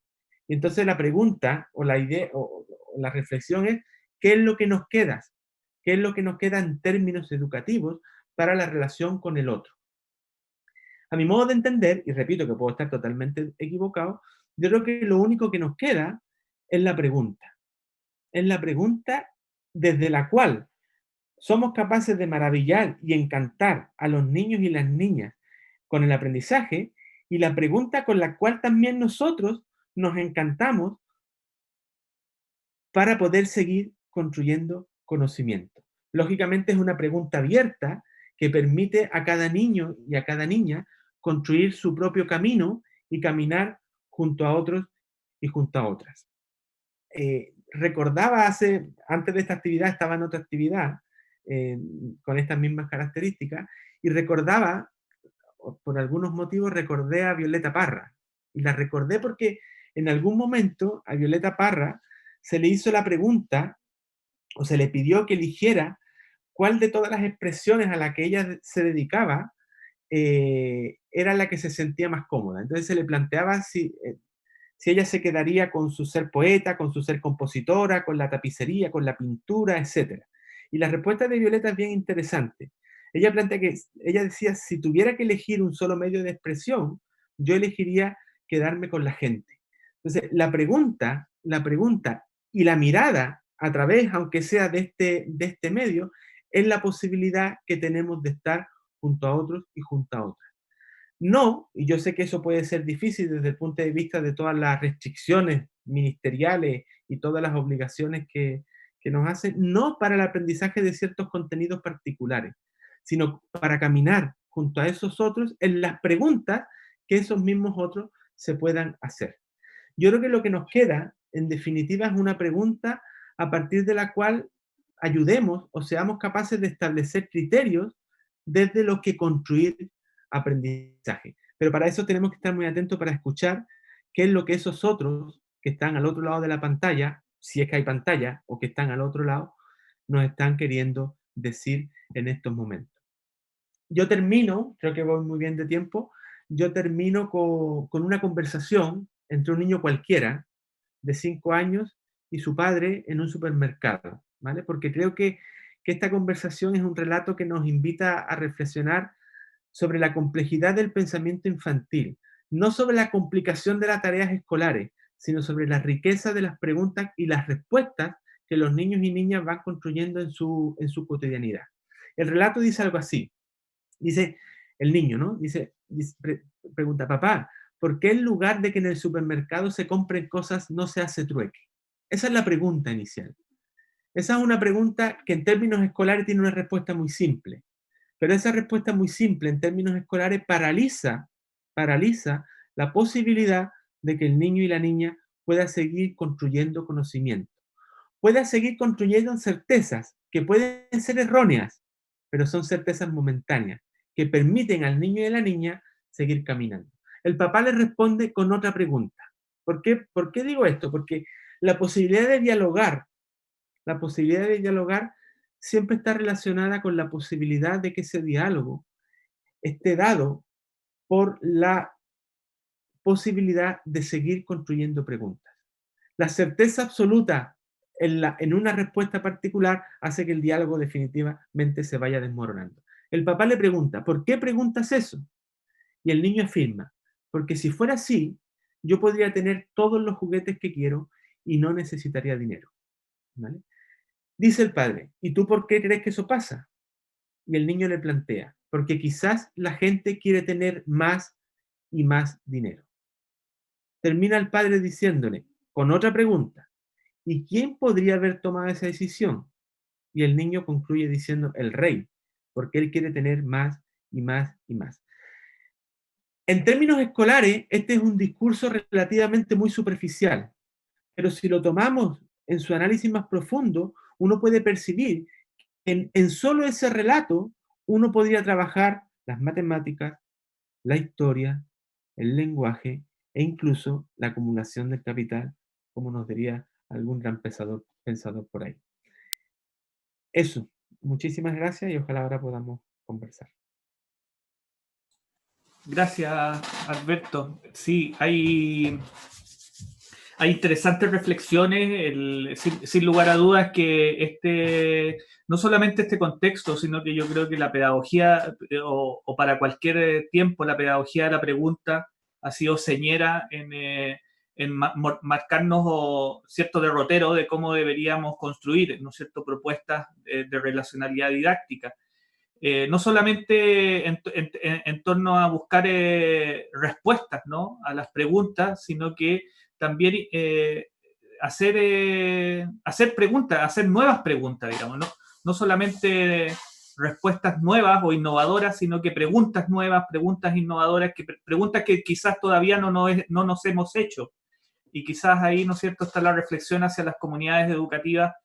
Y entonces la pregunta o la idea o la reflexión es, ¿qué es lo que nos queda? ¿Qué es lo que nos queda en términos educativos para la relación con el otro? A mi modo de entender, y repito que puedo estar totalmente equivocado, yo creo que lo único que nos queda es la pregunta. Es la pregunta desde la cual somos capaces de maravillar y encantar a los niños y las niñas con el aprendizaje y la pregunta con la cual también nosotros nos encantamos para poder seguir construyendo conocimiento. Lógicamente es una pregunta abierta que permite a cada niño y a cada niña construir su propio camino y caminar junto a otros y junto a otras. Recordaba antes de esta actividad, estaba en otra actividad con estas mismas características y recordaba, por algunos motivos, recordé a Violeta Parra. Y la recordé porque en algún momento a Violeta Parra se le hizo la pregunta, o se le pidió que eligiera cuál de todas las expresiones a las que ella se dedicaba era la que se sentía más cómoda. Entonces se le planteaba si ella se quedaría con su ser poeta, con su ser compositora, con la tapicería, con la pintura, etc. Y la respuesta de Violeta es bien interesante. Ella plantea ella decía, si tuviera que elegir un solo medio de expresión, yo elegiría quedarme con la gente. Entonces, la pregunta y la mirada a través, aunque sea de este medio, es la posibilidad que tenemos de estar junto a otros y junto a otras. No, y yo sé que eso puede ser difícil desde el punto de vista de todas las restricciones ministeriales y todas las obligaciones que nos hacen, no para el aprendizaje de ciertos contenidos particulares, sino para caminar junto a esos otros en las preguntas que esos mismos otros se puedan hacer. Yo creo que lo que nos queda, en definitiva, es una pregunta a partir de la cual ayudemos o seamos capaces de establecer criterios desde los que construir aprendizaje. Pero para eso tenemos que estar muy atentos para escuchar qué es lo que esos otros que están al otro lado de la pantalla, si es que hay pantalla, o que están al otro lado, nos están queriendo decir en estos momentos. Yo termino, creo que voy muy bien de tiempo, yo termino con una conversación entre un niño cualquiera de 5 años y su padre en un supermercado, ¿vale? Porque creo que esta conversación es un relato que nos invita a reflexionar sobre la complejidad del pensamiento infantil, no sobre la complicación de las tareas escolares, sino sobre la riqueza de las preguntas y las respuestas que los niños y niñas van construyendo en su cotidianidad. El relato dice algo así. Dice el niño, ¿no? Pregunta, papá, ¿por qué en lugar de que en el supermercado se compren cosas no se hace trueque? Esa es la pregunta inicial. Esa es una pregunta que en términos escolares tiene una respuesta muy simple. Pero esa respuesta muy simple en términos escolares paraliza la posibilidad de que el niño y la niña pueda seguir construyendo conocimiento. Pueda seguir construyendo certezas que pueden ser erróneas, pero son certezas momentáneas, que permiten al niño y a la niña seguir caminando. El papá le responde con otra pregunta. ¿Por qué digo esto? Porque la posibilidad de dialogar siempre está relacionada con la posibilidad de que ese diálogo esté dado por la posibilidad de seguir construyendo preguntas. La certeza absoluta en una respuesta particular hace que el diálogo definitivamente se vaya desmoronando. El papá le pregunta, ¿por qué preguntas eso? Y el niño afirma, porque si fuera así, yo podría tener todos los juguetes que quiero y no necesitaría dinero. ¿Vale? Dice el padre, ¿y tú por qué crees que eso pasa? Y el niño le plantea, porque quizás la gente quiere tener más y más dinero. Termina el padre diciéndole, con otra pregunta, ¿y quién podría haber tomado esa decisión? Y el niño concluye diciendo, el rey, porque él quiere tener más y más y más. En términos escolares, este es un discurso relativamente muy superficial, pero si lo tomamos en su análisis más profundo, uno puede percibir en solo ese relato, uno podría trabajar las matemáticas, la historia, el lenguaje e incluso la acumulación del capital, como nos diría algún gran pensador por ahí. Eso, muchísimas gracias y ojalá ahora podamos conversar. Gracias, Alberto. Sí, hay interesantes reflexiones. Sin lugar a dudas que no solamente este contexto, sino que yo creo que la pedagogía, o para cualquier tiempo, la pedagogía de la pregunta ha sido señera en marcarnos cierto derrotero de cómo deberíamos construir, ¿no es cierto?, propuestas de relacionalidad didáctica. No solamente en torno a buscar respuestas, ¿no?, a las preguntas, sino que también hacer preguntas, hacer nuevas preguntas, digamos, ¿no? No solamente respuestas nuevas o innovadoras, sino que preguntas nuevas, preguntas innovadoras, preguntas que quizás todavía no nos hemos hecho. Y quizás ahí, ¿no es cierto?, está la reflexión hacia las comunidades educativas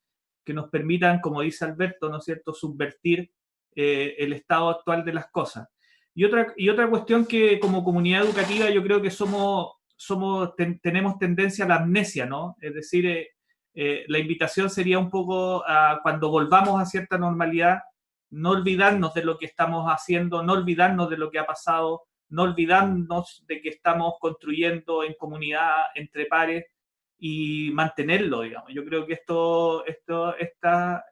que nos permitan, como dice Alberto, ¿no es cierto?, subvertir el estado actual de las cosas. Y otra cuestión que como comunidad educativa yo creo que somos tenemos tendencia a la amnesia, ¿no? Es decir, la invitación sería un poco a cuando volvamos a cierta normalidad, no olvidarnos de lo que estamos haciendo, no olvidarnos de lo que ha pasado, no olvidarnos de que estamos construyendo en comunidad, entre pares, y mantenerlo, digamos. Yo creo que esta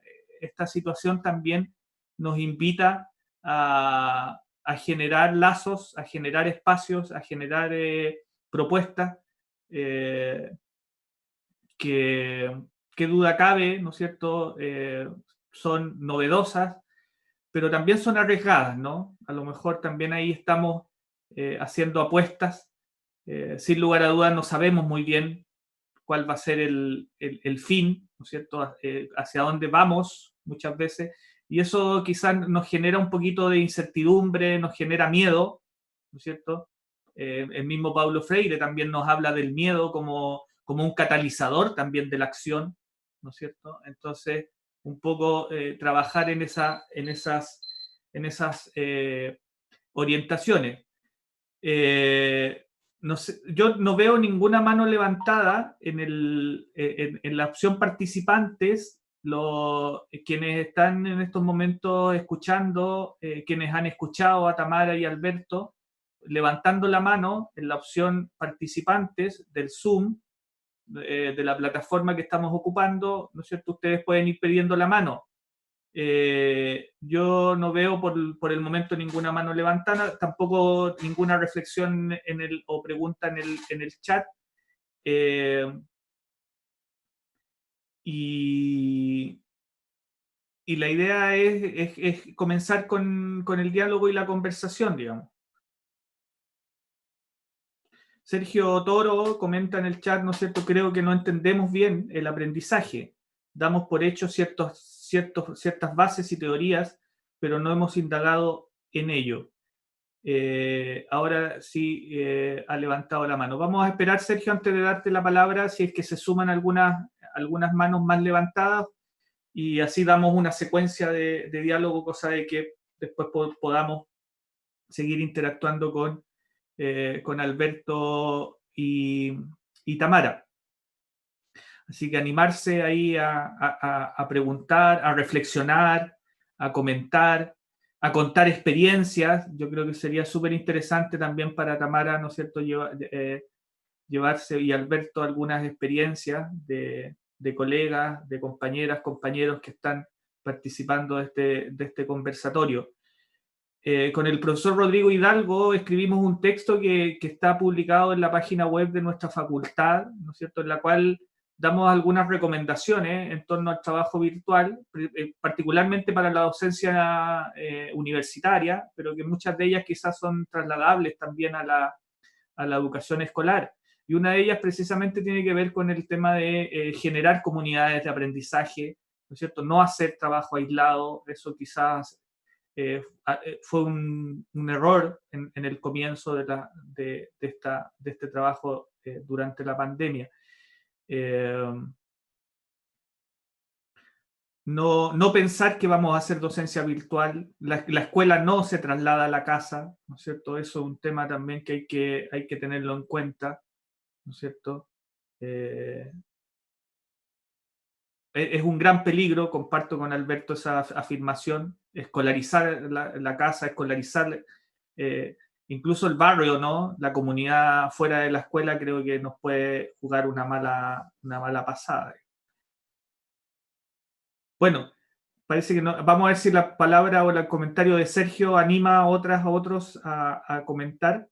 situación también nos invita a generar lazos, a generar espacios, a generar propuestas que duda cabe, ¿no es cierto? Son novedosas, pero también son arriesgadas, ¿no? A lo mejor también ahí estamos haciendo apuestas. Sin lugar a dudas no sabemos muy bien cuál va a ser el fin, ¿no es cierto? Hacia dónde vamos muchas veces. Y eso quizás nos genera un poquito de incertidumbre, nos genera miedo, ¿no es cierto? El mismo Paulo Freire también nos habla del miedo como un catalizador también de la acción, ¿no es cierto? Entonces, un poco trabajar en esas orientaciones. No sé, yo no veo ninguna mano levantada en la opción participantes, quienes están en estos momentos escuchando, quienes han escuchado a Tamara y Alberto, levantando la mano en la opción participantes del Zoom, de la plataforma que estamos ocupando, ¿no es cierto? Ustedes pueden ir pidiendo la mano. Yo no veo por el momento ninguna mano levantada, tampoco ninguna reflexión o pregunta en el chat. Y la idea es comenzar con el diálogo y la conversación, digamos. Sergio Toro comenta en el chat, ¿no es cierto? Creo que no entendemos bien el aprendizaje. Damos por hecho ciertas bases y teorías, pero no hemos indagado en ello. Ahora sí ha levantado la mano. Vamos a esperar, Sergio, antes de darte la palabra, si es que se suman algunas manos más levantadas, y así damos una secuencia de diálogo, cosa de que después podamos seguir interactuando con Alberto y Tamara. Así que animarse ahí a preguntar, a reflexionar, a comentar, a contar experiencias. Yo creo que sería súper interesante también para Tamara, ¿no es cierto?, llevarse, y Alberto, algunas experiencias de colegas, de compañeras, compañeros que están participando de este conversatorio. Con el profesor Rodrigo Hidalgo escribimos un texto que está publicado en la página web de nuestra facultad, ¿no es cierto?, en la cual damos algunas recomendaciones en torno al trabajo virtual, particularmente para la docencia universitaria, pero que muchas de ellas quizás son trasladables también a la educación escolar. Y una de ellas precisamente tiene que ver con el tema de generar comunidades de aprendizaje, ¿no es cierto?, no hacer trabajo aislado. Eso quizás fue un error en el comienzo de este trabajo durante la pandemia. No pensar que vamos a hacer docencia virtual. La escuela no se traslada a la casa, ¿no es cierto? Eso es un tema también que hay que tenerlo en cuenta, ¿no es cierto? Es un gran peligro, comparto con Alberto esa afirmación, escolarizar la casa, escolarizar incluso el barrio, ¿no? La comunidad fuera de la escuela, creo que nos puede jugar una mala pasada. Bueno, parece que no. Vamos a ver si la palabra o el comentario de Sergio anima a otros a comentar.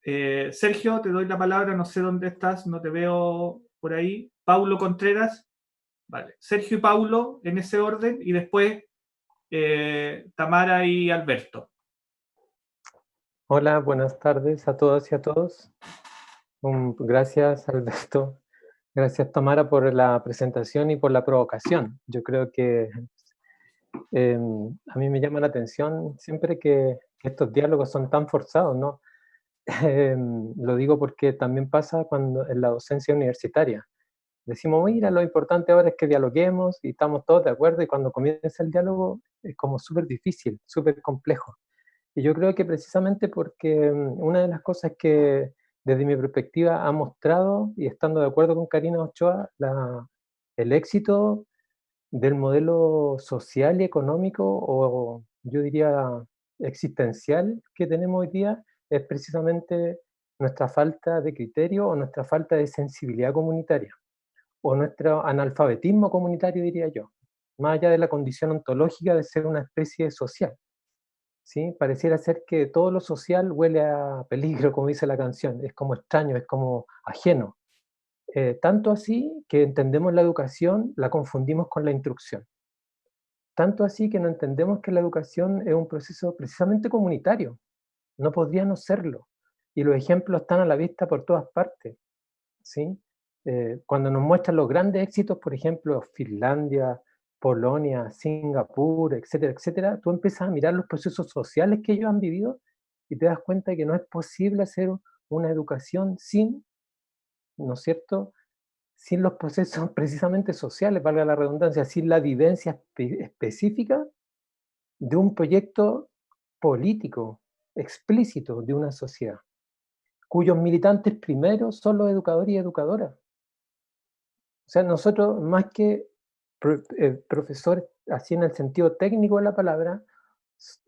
Sergio, te doy la palabra, no sé dónde estás, no te veo por ahí. Paulo Contreras. Vale, Sergio y Paulo en ese orden, y después Tamara y Alberto. Hola, buenas tardes a todas y a todos. Gracias, Alberto. Gracias, Tamara, por la presentación y por la provocación. Yo creo que a mí me llama la atención siempre que estos diálogos son tan forzados, ¿no? Lo digo porque también pasa cuando en la docencia universitaria. Decimos, mira, lo importante ahora es que dialoguemos y estamos todos de acuerdo, y cuando comienza el diálogo es como súper difícil, súper complejo. Y yo creo que precisamente porque una de las cosas que desde mi perspectiva, ha mostrado, y estando de acuerdo con Karina Ochoa, el éxito del modelo social y económico, o yo diría existencial, que tenemos hoy día, es precisamente nuestra falta de criterio o nuestra falta de sensibilidad comunitaria, o nuestro analfabetismo comunitario, diría yo, más allá de la condición ontológica de ser una especie social. ¿Sí? Pareciera ser que todo lo social huele a peligro, como dice la canción, es como extraño, es como ajeno. Tanto así que entendemos la educación, la confundimos con la instrucción. Tanto así que no entendemos que la educación es un proceso precisamente comunitario, no podría no serlo. Y los ejemplos están a la vista por todas partes. ¿Sí? Cuando nos muestran los grandes éxitos, por ejemplo, Finlandia, Polonia, Singapur, etcétera, etcétera, tú empiezas a mirar los procesos sociales que ellos han vivido y te das cuenta de que no es posible hacer una educación sin, ¿no es cierto?, sin los procesos precisamente sociales, valga la redundancia, sin la vivencia específica de un proyecto político explícito de una sociedad, cuyos militantes primeros son los educadores y educadoras. O sea, nosotros, más que profesores, así en el sentido técnico de la palabra,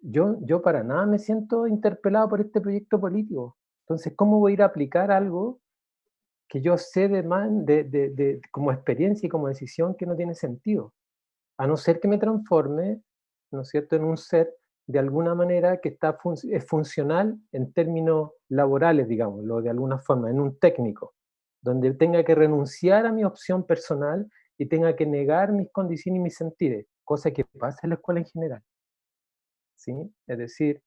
yo para nada me siento interpelado por este proyecto político. Entonces, ¿cómo voy a ir a aplicar algo que yo sé como experiencia y como decisión que no tiene sentido? A no ser que me transforme, ¿no es cierto?, en un ser de alguna manera que es funcional en términos laborales, digámoslo, de alguna forma, en un técnico, donde tenga que renunciar a mi opción personal y tenga que negar mis condiciones y mis sentires, cosa que pasa en la escuela en general. ¿Sí? Es decir,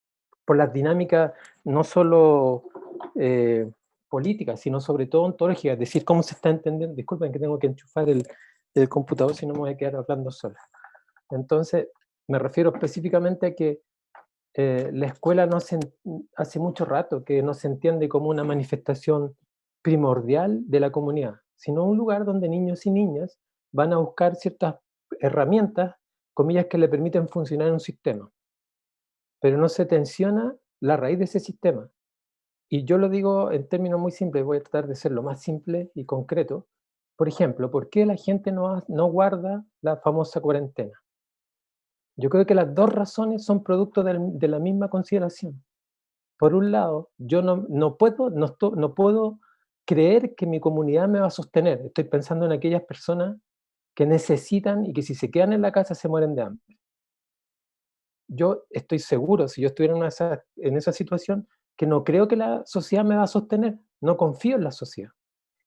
por las dinámicas no solo políticas, sino sobre todo ontológicas, es decir, cómo se está entendiendo. Disculpen que tengo que enchufar el computador, si no me voy a quedar hablando sola. Entonces, me refiero específicamente a que la escuela hace mucho rato que no se entiende como una manifestación primordial de la comunidad, sino un lugar donde niños y niñas van a buscar ciertas herramientas, comillas, que le permiten funcionar en un sistema. Pero no se tensiona la raíz de ese sistema. Y yo lo digo en términos muy simples, voy a tratar de ser lo más simple y concreto. Por ejemplo, ¿por qué la gente no guarda la famosa cuarentena? Yo creo que las dos razones son producto de la misma consideración. Por un lado, yo no puedo creer que mi comunidad me va a sostener. Estoy pensando en aquellas personas que necesitan y que si se quedan en la casa se mueren de hambre. Yo estoy seguro, si yo estuviera en esa situación, que no creo que la sociedad me va a sostener. No confío en la sociedad.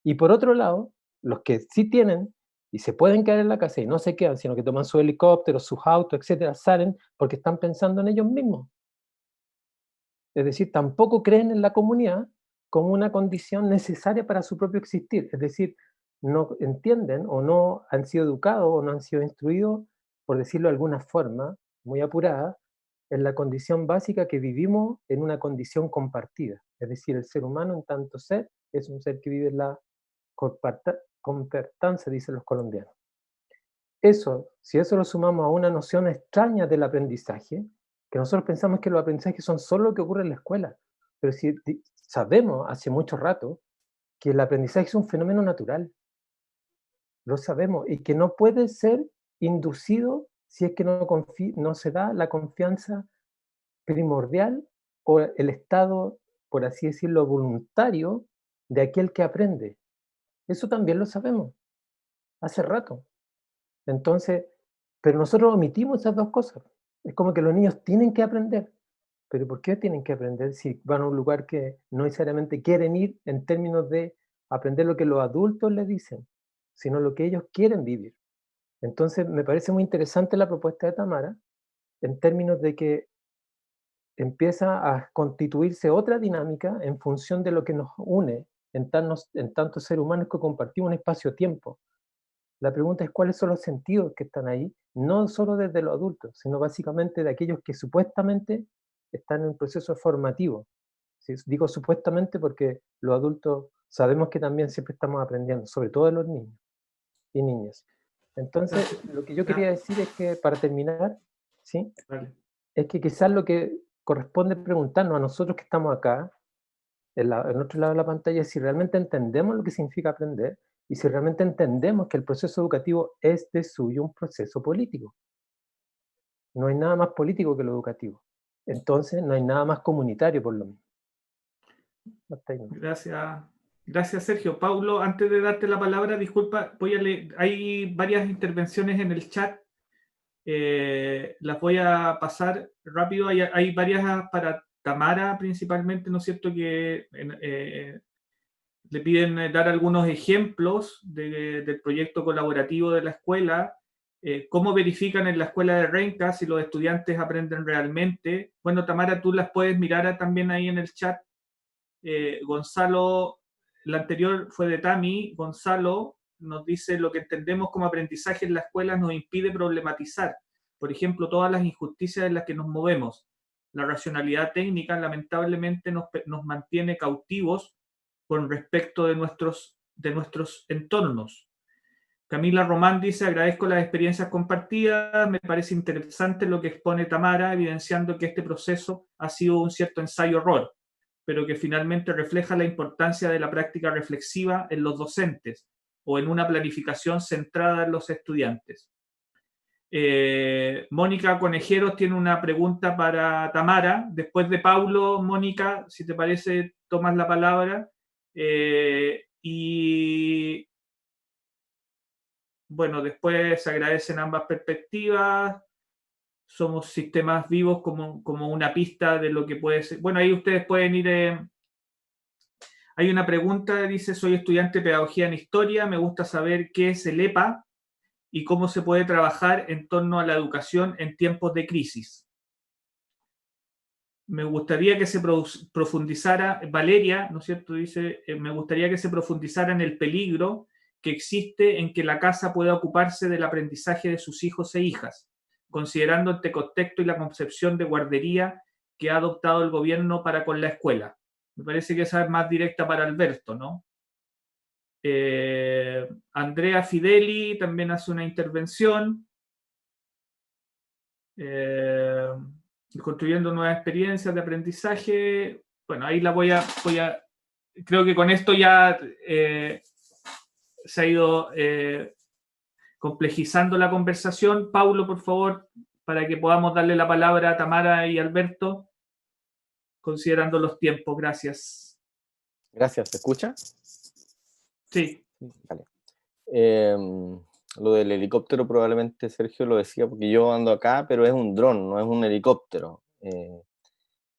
Y por otro lado, los que sí tienen y se pueden quedar en la casa y no se quedan, sino que toman su helicóptero, sus autos, etcétera, salen porque están pensando en ellos mismos. Es decir, tampoco creen en la comunidad como una condición necesaria para su propio existir. Es decir, no entienden o no han sido educados o no han sido instruidos, por decirlo de alguna forma, muy apurada, en la condición básica que vivimos en una condición compartida. Es decir, el ser humano en tanto ser es un ser que vive en la compartancia, dicen los colombianos. Si eso lo sumamos a una noción extraña del aprendizaje, que nosotros pensamos que los aprendizajes son solo lo que ocurre en la escuela, pero si sabemos hace mucho rato que el aprendizaje es un fenómeno natural, lo sabemos, y que no puede ser inducido si es que no se da la confianza primordial o el estado, por así decirlo, voluntario de aquel que aprende. Eso también lo sabemos, hace rato. Entonces, pero nosotros omitimos esas dos cosas. Es como que los niños tienen que aprender. Pero ¿por qué tienen que aprender si van a un lugar que no necesariamente quieren ir en términos de aprender lo que los adultos les dicen, sino lo que ellos quieren vivir? Entonces, me parece muy interesante la propuesta de Tamara en términos de que empieza a constituirse otra dinámica en función de lo que nos une en tantos seres humanos que compartimos un espacio-tiempo. La pregunta es cuáles son los sentidos que están ahí, no solo desde los adultos, sino básicamente de aquellos que supuestamente están en un proceso formativo. ¿Sí? Digo supuestamente porque los adultos sabemos que también siempre estamos aprendiendo, sobre todo de los niños y niñas. Entonces, lo que yo quería decir es que, para terminar, ¿sí? Vale. Es que quizás lo que corresponde preguntarnos a nosotros que estamos acá, en otro lado de la pantalla es si realmente entendemos lo que significa aprender y si realmente entendemos que el proceso educativo es de suyo un proceso político. No hay nada más político que lo educativo. Entonces, no hay nada más comunitario por lo mismo. Hasta ahí, ¿no? Gracias. Gracias, Sergio. Paulo, antes de darte la palabra, disculpa, voy a leer, hay varias intervenciones en el chat. Las voy a pasar rápido. Hay varias para Tamara, principalmente, ¿no es cierto? Que le piden dar algunos ejemplos del proyecto colaborativo de la escuela. ¿Cómo verifican en la escuela de Renca si los estudiantes aprenden realmente? Bueno, Tamara, tú las puedes mirar también ahí en el chat. Gonzalo, la anterior fue de Tami. Gonzalo nos dice: lo que entendemos como aprendizaje en la escuela nos impide problematizar, por ejemplo, todas las injusticias en las que nos movemos. La racionalidad técnica lamentablemente nos mantiene cautivos con respecto de nuestros entornos. Camila Román dice: agradezco las experiencias compartidas, me parece interesante lo que expone Tamara, evidenciando que este proceso ha sido un cierto ensayo-error, pero que finalmente refleja la importancia de la práctica reflexiva en los docentes o en una planificación centrada en los estudiantes. Mónica Conejeros tiene una pregunta para Tamara. Después de Paulo, Mónica, si te parece, tomas la palabra. Y bueno, después se agradecen ambas perspectivas. Somos sistemas vivos como una pista de lo que puede ser. Bueno, ahí ustedes pueden ir. Hay una pregunta, dice: soy estudiante de pedagogía en historia, me gusta saber qué es el EPA y cómo se puede trabajar en torno a la educación en tiempos de crisis. Me gustaría que se profundizara, Valeria, ¿no es cierto? Dice: me gustaría que se profundizara en el peligro que existe en que la casa pueda ocuparse del aprendizaje de sus hijos e hijas, considerando este contexto y la concepción de guardería que ha adoptado el gobierno para con la escuela. Me parece que esa es más directa para Alberto, ¿no? Andrea Fideli también hace una intervención. Construyendo nuevas experiencias de aprendizaje. Bueno, ahí la voy a creo que con esto ya se ha ido complejizando la conversación. Paulo, por favor, para que podamos darle la palabra a Tamara y Alberto, considerando los tiempos. Gracias. Gracias, ¿se escucha? Sí. Vale. Lo del helicóptero probablemente Sergio lo decía porque yo ando acá, pero es un dron, no es un helicóptero.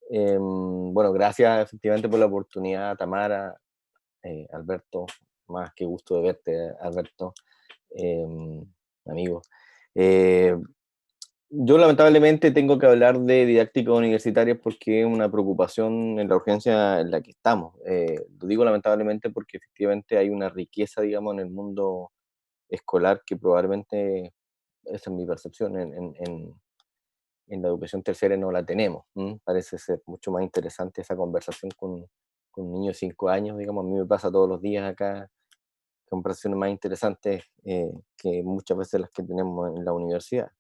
Bueno, gracias efectivamente por la oportunidad, Tamara, Alberto, más que gusto de verte, Alberto, amigo. Yo lamentablemente tengo que hablar de didáctica universitaria porque es una preocupación en la urgencia en la que estamos. Lo digo lamentablemente porque efectivamente hay una riqueza, digamos, en el mundo escolar que probablemente, esa es mi percepción, en la educación terciaria no la tenemos. Parece ser mucho más interesante esa conversación con un niño de 5 años, digamos. A mí me pasa todos los días acá, conversaciones más interesantes que muchas veces las que tenemos en la universidad.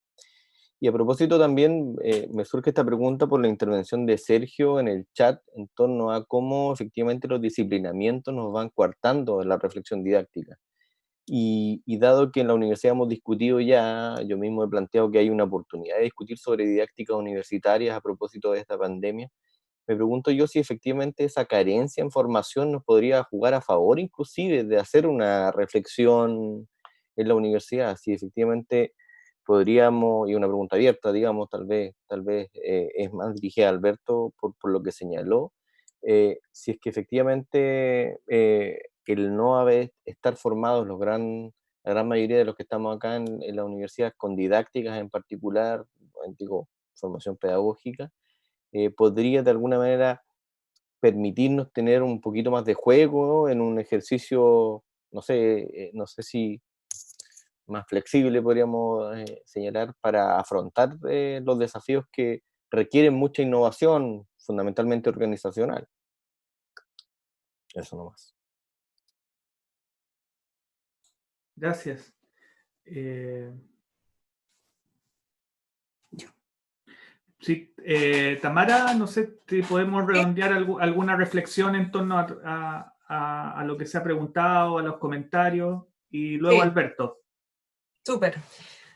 Y a propósito también me surge esta pregunta por la intervención de Sergio en el chat en torno a cómo efectivamente los disciplinamientos nos van coartando en la reflexión didáctica. Y dado que en la universidad hemos discutido ya, yo mismo he planteado que hay una oportunidad de discutir sobre didácticas universitarias a propósito de esta pandemia, me pregunto yo si efectivamente esa carencia en formación nos podría jugar a favor inclusive de hacer una reflexión en la universidad, si efectivamente podríamos, y una pregunta abierta, digamos, tal vez es más dirigida a Alberto por lo que señaló, si es que efectivamente el no estar formados la gran mayoría de los que estamos acá en la universidad con didácticas en particular, digo, formación pedagógica, podría de alguna manera permitirnos tener un poquito más de juego en un ejercicio, no sé si más flexible podríamos señalar para afrontar los desafíos que requieren mucha innovación, fundamentalmente organizacional. Eso nomás. Gracias. Sí, Tamara, no sé si podemos redondear alguna reflexión en torno a lo que se ha preguntado, a los comentarios, y luego Sí. Alberto. Súper.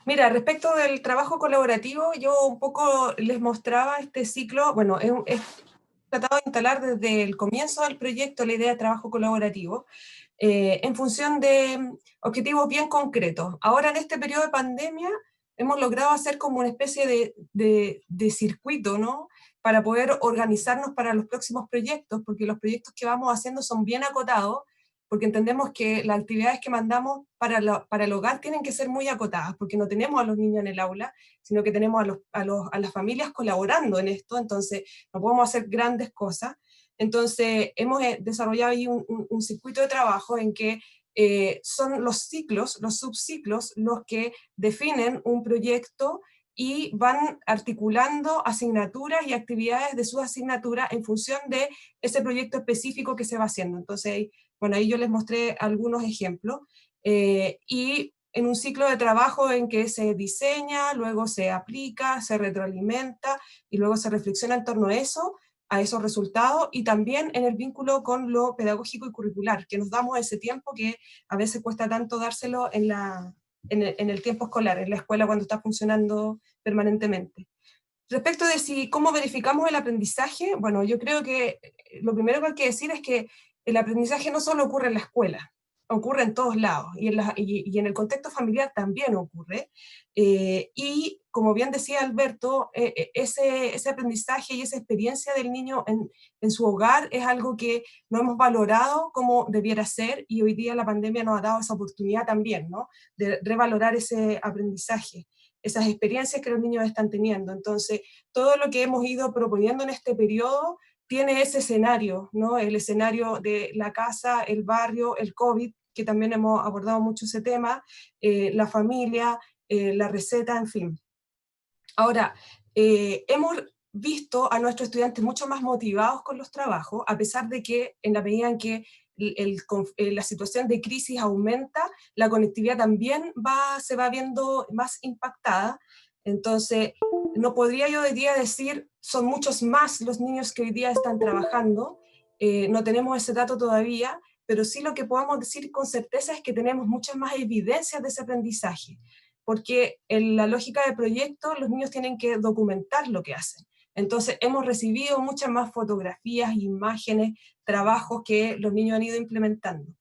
Mira, respecto del trabajo colaborativo, yo un poco les mostraba este ciclo, bueno, he tratado de instalar desde el comienzo del proyecto la idea de trabajo colaborativo, en función de objetivos bien concretos. Ahora, en este periodo de pandemia, hemos logrado hacer como una especie de circuito, ¿no? Para poder organizarnos para los próximos proyectos, porque los proyectos que vamos haciendo son bien acotados, porque entendemos que las actividades que mandamos para el hogar tienen que ser muy acotadas, porque no tenemos a los niños en el aula, sino que tenemos a las familias colaborando en esto, entonces no podemos hacer grandes cosas. Entonces hemos desarrollado ahí un circuito de trabajo en que son los ciclos, los subciclos, los que definen un proyecto y van articulando asignaturas y actividades de sus asignaturas en función de ese proyecto específico que se va haciendo. Entonces, bueno, ahí yo les mostré algunos ejemplos. Y en un ciclo de trabajo en que se diseña, luego se aplica, se retroalimenta y luego se reflexiona en torno a esos resultados, y también en el vínculo con lo pedagógico y curricular, que nos damos ese tiempo que a veces cuesta tanto dárselo en el tiempo escolar, en la escuela cuando está funcionando permanentemente. Respecto de cómo verificamos el aprendizaje, bueno, yo creo que lo primero que hay que decir es que el aprendizaje no solo ocurre en la escuela, ocurre en todos lados, y en el contexto familiar también ocurre. Y como bien decía Alberto, ese aprendizaje y esa experiencia del niño en su hogar es algo que no hemos valorado como debiera ser, y hoy día la pandemia nos ha dado esa oportunidad también, ¿no? De revalorar ese aprendizaje, esas experiencias que los niños están teniendo. Entonces, todo lo que hemos ido proponiendo en este periodo tiene ese escenario, ¿no? El escenario de la casa, el barrio, el COVID, que también hemos abordado mucho ese tema, la familia, la receta, en fin. Ahora, hemos visto a nuestros estudiantes mucho más motivados con los trabajos, a pesar de que en la medida en que la situación de crisis aumenta, la conectividad también se va viendo más impactada. Entonces, no podría yo hoy día decir, son muchos más los niños que hoy día están trabajando, no tenemos ese dato todavía, pero sí lo que podemos decir con certeza es que tenemos muchas más evidencias de ese aprendizaje, porque en la lógica de proyecto los niños tienen que documentar lo que hacen. Entonces hemos recibido muchas más fotografías, imágenes, trabajos que los niños han ido implementando.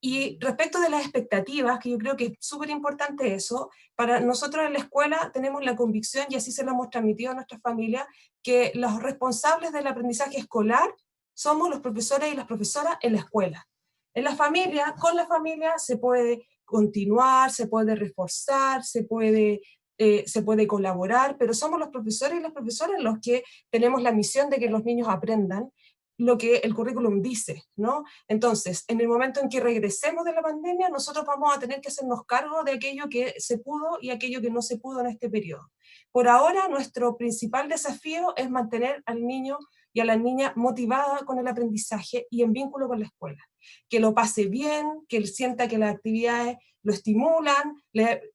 Y respecto de las expectativas, que yo creo que es súper importante eso, para nosotros en la escuela tenemos la convicción, y así se lo hemos transmitido a nuestras familias, que los responsables del aprendizaje escolar somos los profesores y las profesoras en la escuela. En la familia, con la familia se puede continuar, se puede reforzar, se puede colaborar, pero somos los profesores y las profesoras los que tenemos la misión de que los niños aprendan lo que el currículum dice, ¿no? Entonces, en el momento en que regresemos de la pandemia, nosotros vamos a tener que hacernos cargo de aquello que se pudo y aquello que no se pudo en este periodo. Por ahora, nuestro principal desafío es mantener al niño y a la niña motivada con el aprendizaje y en vínculo con la escuela. Que lo pase bien, que él sienta que las actividades lo estimulan,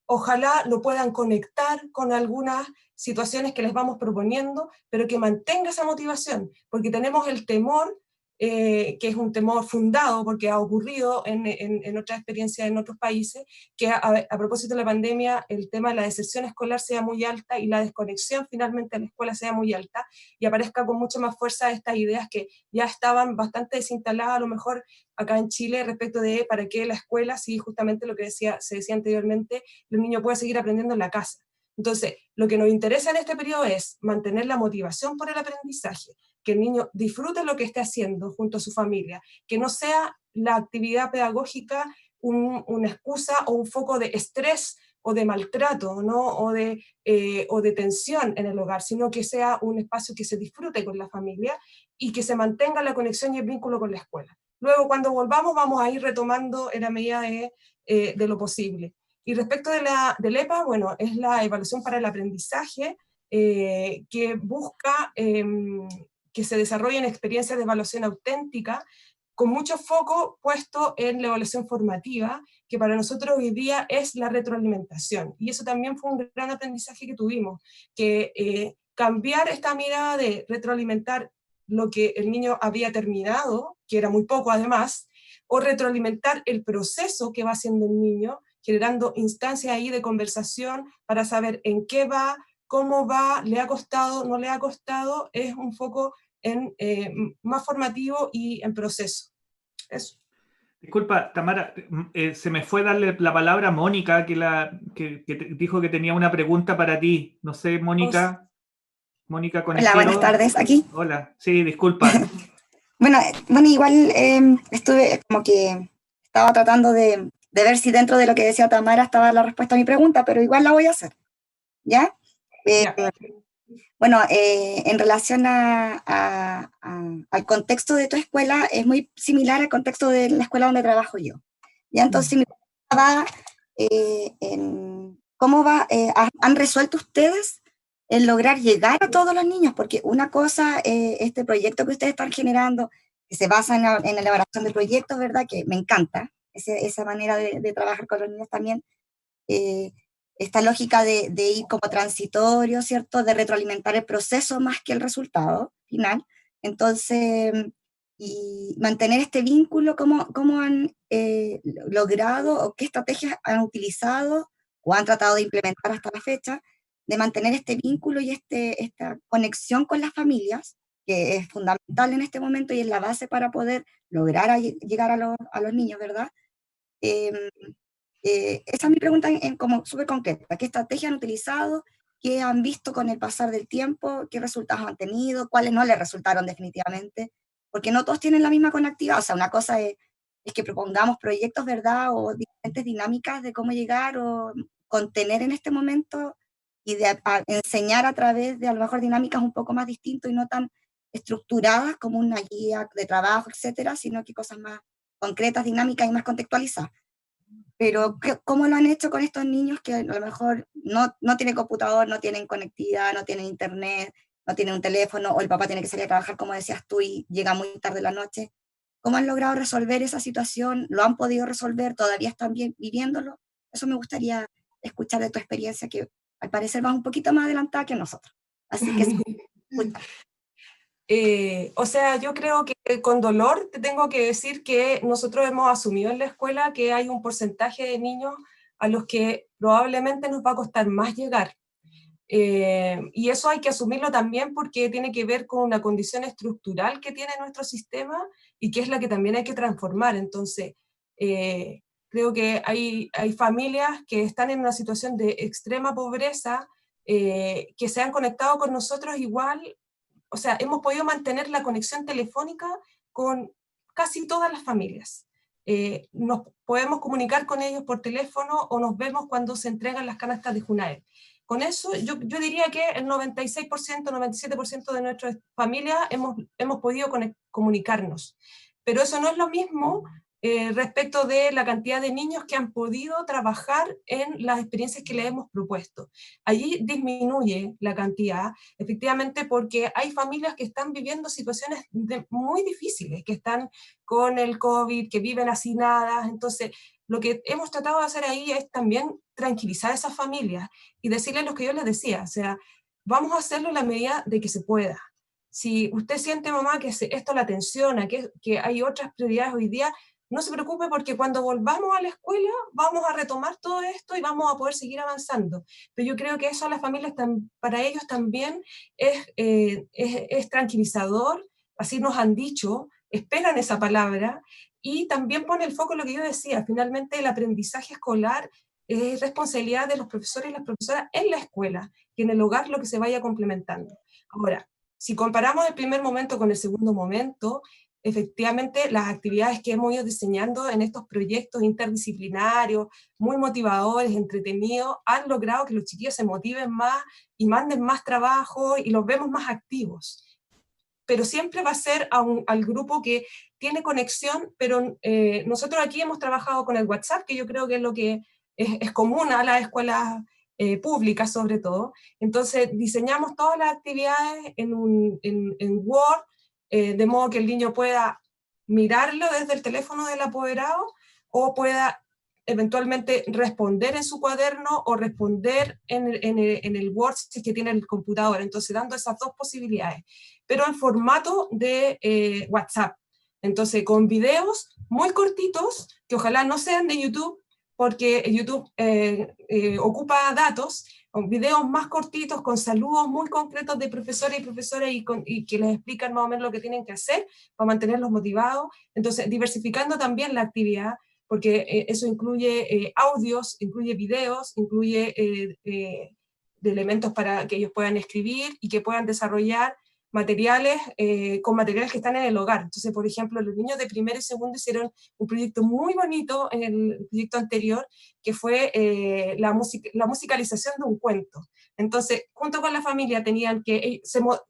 ojalá lo puedan conectar con algunas situaciones que les vamos proponiendo, pero que mantenga esa motivación, porque tenemos el temor, que es un temor fundado porque ha ocurrido en otras experiencias en otros países, que a propósito de la pandemia el tema de la deserción escolar sea muy alta y la desconexión finalmente de la escuela sea muy alta, y aparezca con mucha más fuerza estas ideas que ya estaban bastante desinstaladas a lo mejor acá en Chile respecto de para qué la escuela, si justamente lo que se decía anteriormente, el niño puede seguir aprendiendo en la casa. Entonces, lo que nos interesa en este periodo es mantener la motivación por el aprendizaje, que el niño disfrute lo que esté haciendo junto a su familia, que no sea la actividad pedagógica una excusa o un foco de estrés o de maltrato, ¿no? o de tensión en el hogar, sino que sea un espacio que se disfrute con la familia y que se mantenga la conexión y el vínculo con la escuela. Luego, cuando volvamos, vamos a ir retomando en la medida de lo posible. Y respecto del EPA, bueno, es la evaluación para el aprendizaje, que busca que se desarrollen experiencias de evaluación auténtica, con mucho foco puesto en la evaluación formativa, que para nosotros hoy día es la retroalimentación. Y eso también fue un gran aprendizaje que tuvimos, que cambiar esta mirada de retroalimentar lo que el niño había terminado, que era muy poco además, o retroalimentar el proceso que va haciendo el niño, generando instancias ahí de conversación para saber en qué va, cómo va, le ha costado, no le ha costado, es un foco en, más formativo y en proceso. Eso. Disculpa, Tamara, se me fue darle la palabra a Mónica, que dijo que tenía una pregunta para ti. No sé, Mónica. Mónica Hola, buenas Conejero. tardes, aquí. Hola, sí, disculpa. Bueno, igual estuve como que estaba tratando de ver si dentro de lo que decía Tamara estaba la respuesta a mi pregunta, pero igual la voy a hacer, ¿ya? Ya. Bueno, en relación al contexto de tu escuela, es muy similar al contexto de la escuela donde trabajo yo. ¿Ya? Entonces, mi pregunta va en cómo han resuelto ustedes el lograr llegar a todos los niños, porque una cosa, este proyecto que ustedes están generando, que se basa en la elaboración de proyectos, ¿verdad? Que me encanta, esa manera de trabajar con los niños también. Esta lógica de ir como transitorio, ¿cierto? De retroalimentar el proceso más que el resultado final. Entonces, y mantener este vínculo, ¿cómo han logrado o qué estrategias han utilizado o han tratado de implementar hasta la fecha de mantener este vínculo y esta conexión con las familias, que es fundamental en este momento y es la base para poder lograr llegar a los niños, ¿verdad? Esa es mi pregunta como súper concreta. ¿Qué estrategias han utilizado? ¿Qué han visto con el pasar del tiempo? ¿Qué resultados han tenido? ¿Cuáles no les resultaron definitivamente? Porque no todos tienen la misma conectividad. O sea, una cosa es que propongamos proyectos, ¿verdad? O diferentes dinámicas de cómo llegar o contener en este momento y de enseñar a través de a lo mejor dinámicas un poco más distintas y no tan estructuradas como una guía de trabajo, etcétera, sino que cosas más concretas, dinámicas y más contextualizadas. Pero ¿cómo lo han hecho con estos niños que a lo mejor no tienen computador, no tienen conectividad, no tienen internet, no tienen un teléfono, o el papá tiene que salir a trabajar, como decías tú, y llega muy tarde la noche? ¿Cómo han logrado resolver esa situación? ¿Lo han podido resolver? ¿Todavía están viviéndolo? Eso me gustaría escuchar de tu experiencia, que al parecer vas un poquito más adelantada que nosotros. Así que O sea, yo creo que con dolor te tengo que decir que nosotros hemos asumido en la escuela que hay un porcentaje de niños a los que probablemente nos va a costar más llegar. Y eso hay que asumirlo también porque tiene que ver con una condición estructural que tiene nuestro sistema y que es la que también hay que transformar. Entonces, creo que hay familias que están en una situación de extrema pobreza, que se han conectado con nosotros igual. O sea, hemos podido mantener la conexión telefónica con casi todas las familias. Nos podemos comunicar con ellos por teléfono o nos vemos cuando se entregan las canastas de Junaed. Con eso, yo diría que el 96%, 97% de nuestras familias hemos podido comunicarnos. Pero eso no es lo mismo respecto de la cantidad de niños que han podido trabajar en las experiencias que les hemos propuesto. Allí disminuye la cantidad, efectivamente, porque hay familias que están viviendo situaciones muy difíciles, que están con el COVID, que viven hacinadas. Entonces, lo que hemos tratado de hacer ahí es también tranquilizar a esas familias y decirles lo que yo les decía, o sea, vamos a hacerlo en la medida de que se pueda. Si usted siente, mamá, que esto la tensiona, que hay otras prioridades hoy día, no se preocupe porque cuando volvamos a la escuela vamos a retomar todo esto y vamos a poder seguir avanzando. Pero yo creo que eso a las familias, para ellos también es tranquilizador, así nos han dicho, esperan esa palabra y también pone el foco en lo que yo decía, finalmente el aprendizaje escolar es responsabilidad de los profesores y las profesoras en la escuela y en el hogar lo que se vaya complementando. Ahora, si comparamos el primer momento con el segundo momento, efectivamente las actividades que hemos ido diseñando en estos proyectos interdisciplinarios, muy motivadores, entretenidos, han logrado que los chiquillos se motiven más y manden más trabajo y los vemos más activos. Pero siempre va a ser al grupo que tiene conexión, pero nosotros aquí hemos trabajado con el WhatsApp, que yo creo que es lo que es común a las escuelas públicas sobre todo. Entonces diseñamos todas las actividades en Word, de modo que el niño pueda mirarlo desde el teléfono del apoderado o pueda eventualmente responder en su cuaderno o responder en el Word si es que tiene el computador. Entonces, dando esas dos posibilidades, pero en formato de WhatsApp. Entonces, con videos muy cortitos, que ojalá no sean de YouTube, porque YouTube ocupa datos, con videos más cortitos, con saludos muy concretos de profesores y profesoras y que les explican más o menos lo que tienen que hacer para mantenerlos motivados. Entonces, diversificando también la actividad, porque eso incluye audios, incluye videos, incluye de elementos para que ellos puedan escribir y que puedan desarrollar materiales con materiales que están en el hogar. Entonces, por ejemplo, los niños de primero y segundo hicieron un proyecto muy bonito en el proyecto anterior, que fue la musicalización de un cuento. Entonces, junto con la familia tenían que,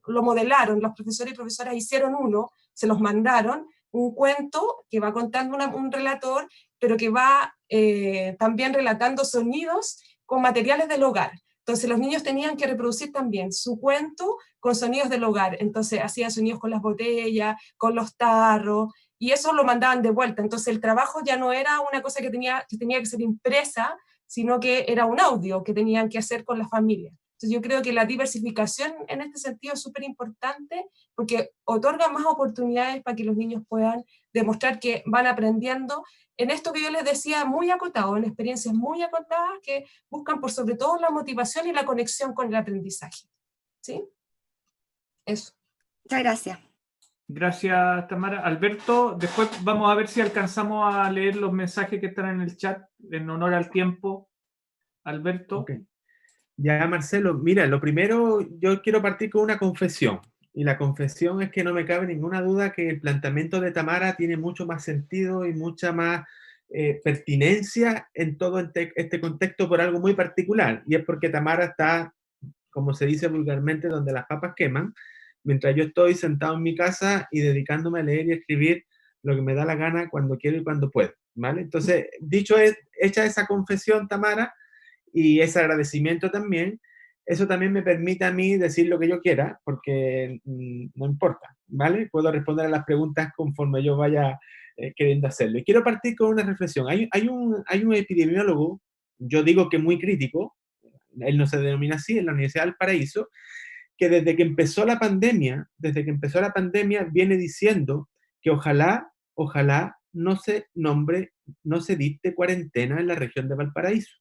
lo modelaron, los profesores y profesoras hicieron uno, se los mandaron, un cuento que va contando un relator, pero que va también relatando sonidos con materiales del hogar. Entonces los niños tenían que reproducir también su cuento con sonidos del hogar. Entonces hacían sonidos con las botellas, con los tarros, y eso lo mandaban de vuelta. Entonces el trabajo ya no era una cosa que tenía que ser impresa, sino que era un audio que tenían que hacer con la familia. Entonces yo creo que la diversificación en este sentido es súper importante porque otorga más oportunidades para que los niños puedan demostrar que van aprendiendo en esto que yo les decía, muy acotado, en experiencias muy acotadas que buscan por sobre todo la motivación y la conexión con el aprendizaje. ¿Sí? Eso. Muchas gracias. Gracias, Tamara. Alberto, después vamos a ver si alcanzamos a leer los mensajes que están en el chat, en honor al tiempo. Alberto. Okay. Ya, Marcelo, mira, lo primero, yo quiero partir con una confesión. Y la confesión es que no me cabe ninguna duda que el planteamiento de Tamara tiene mucho más sentido y mucha más pertinencia en todo este contexto por algo muy particular. Y es porque Tamara está, como se dice vulgarmente, donde las papas queman, mientras yo estoy sentado en mi casa y dedicándome a leer y escribir lo que me da la gana cuando quiero y cuando puedo, ¿vale? Entonces, hecha esa confesión, Tamara, y ese agradecimiento también, eso también me permite a mí decir lo que yo quiera, porque no importa, ¿vale? Puedo responder a las preguntas conforme yo vaya queriendo hacerlo. Y quiero partir con una reflexión. Hay un epidemiólogo, yo digo que muy crítico, él no se denomina así, en la Universidad del Paraíso, que desde que empezó la pandemia viene diciendo que ojalá no se dicte cuarentena en la región de Valparaíso.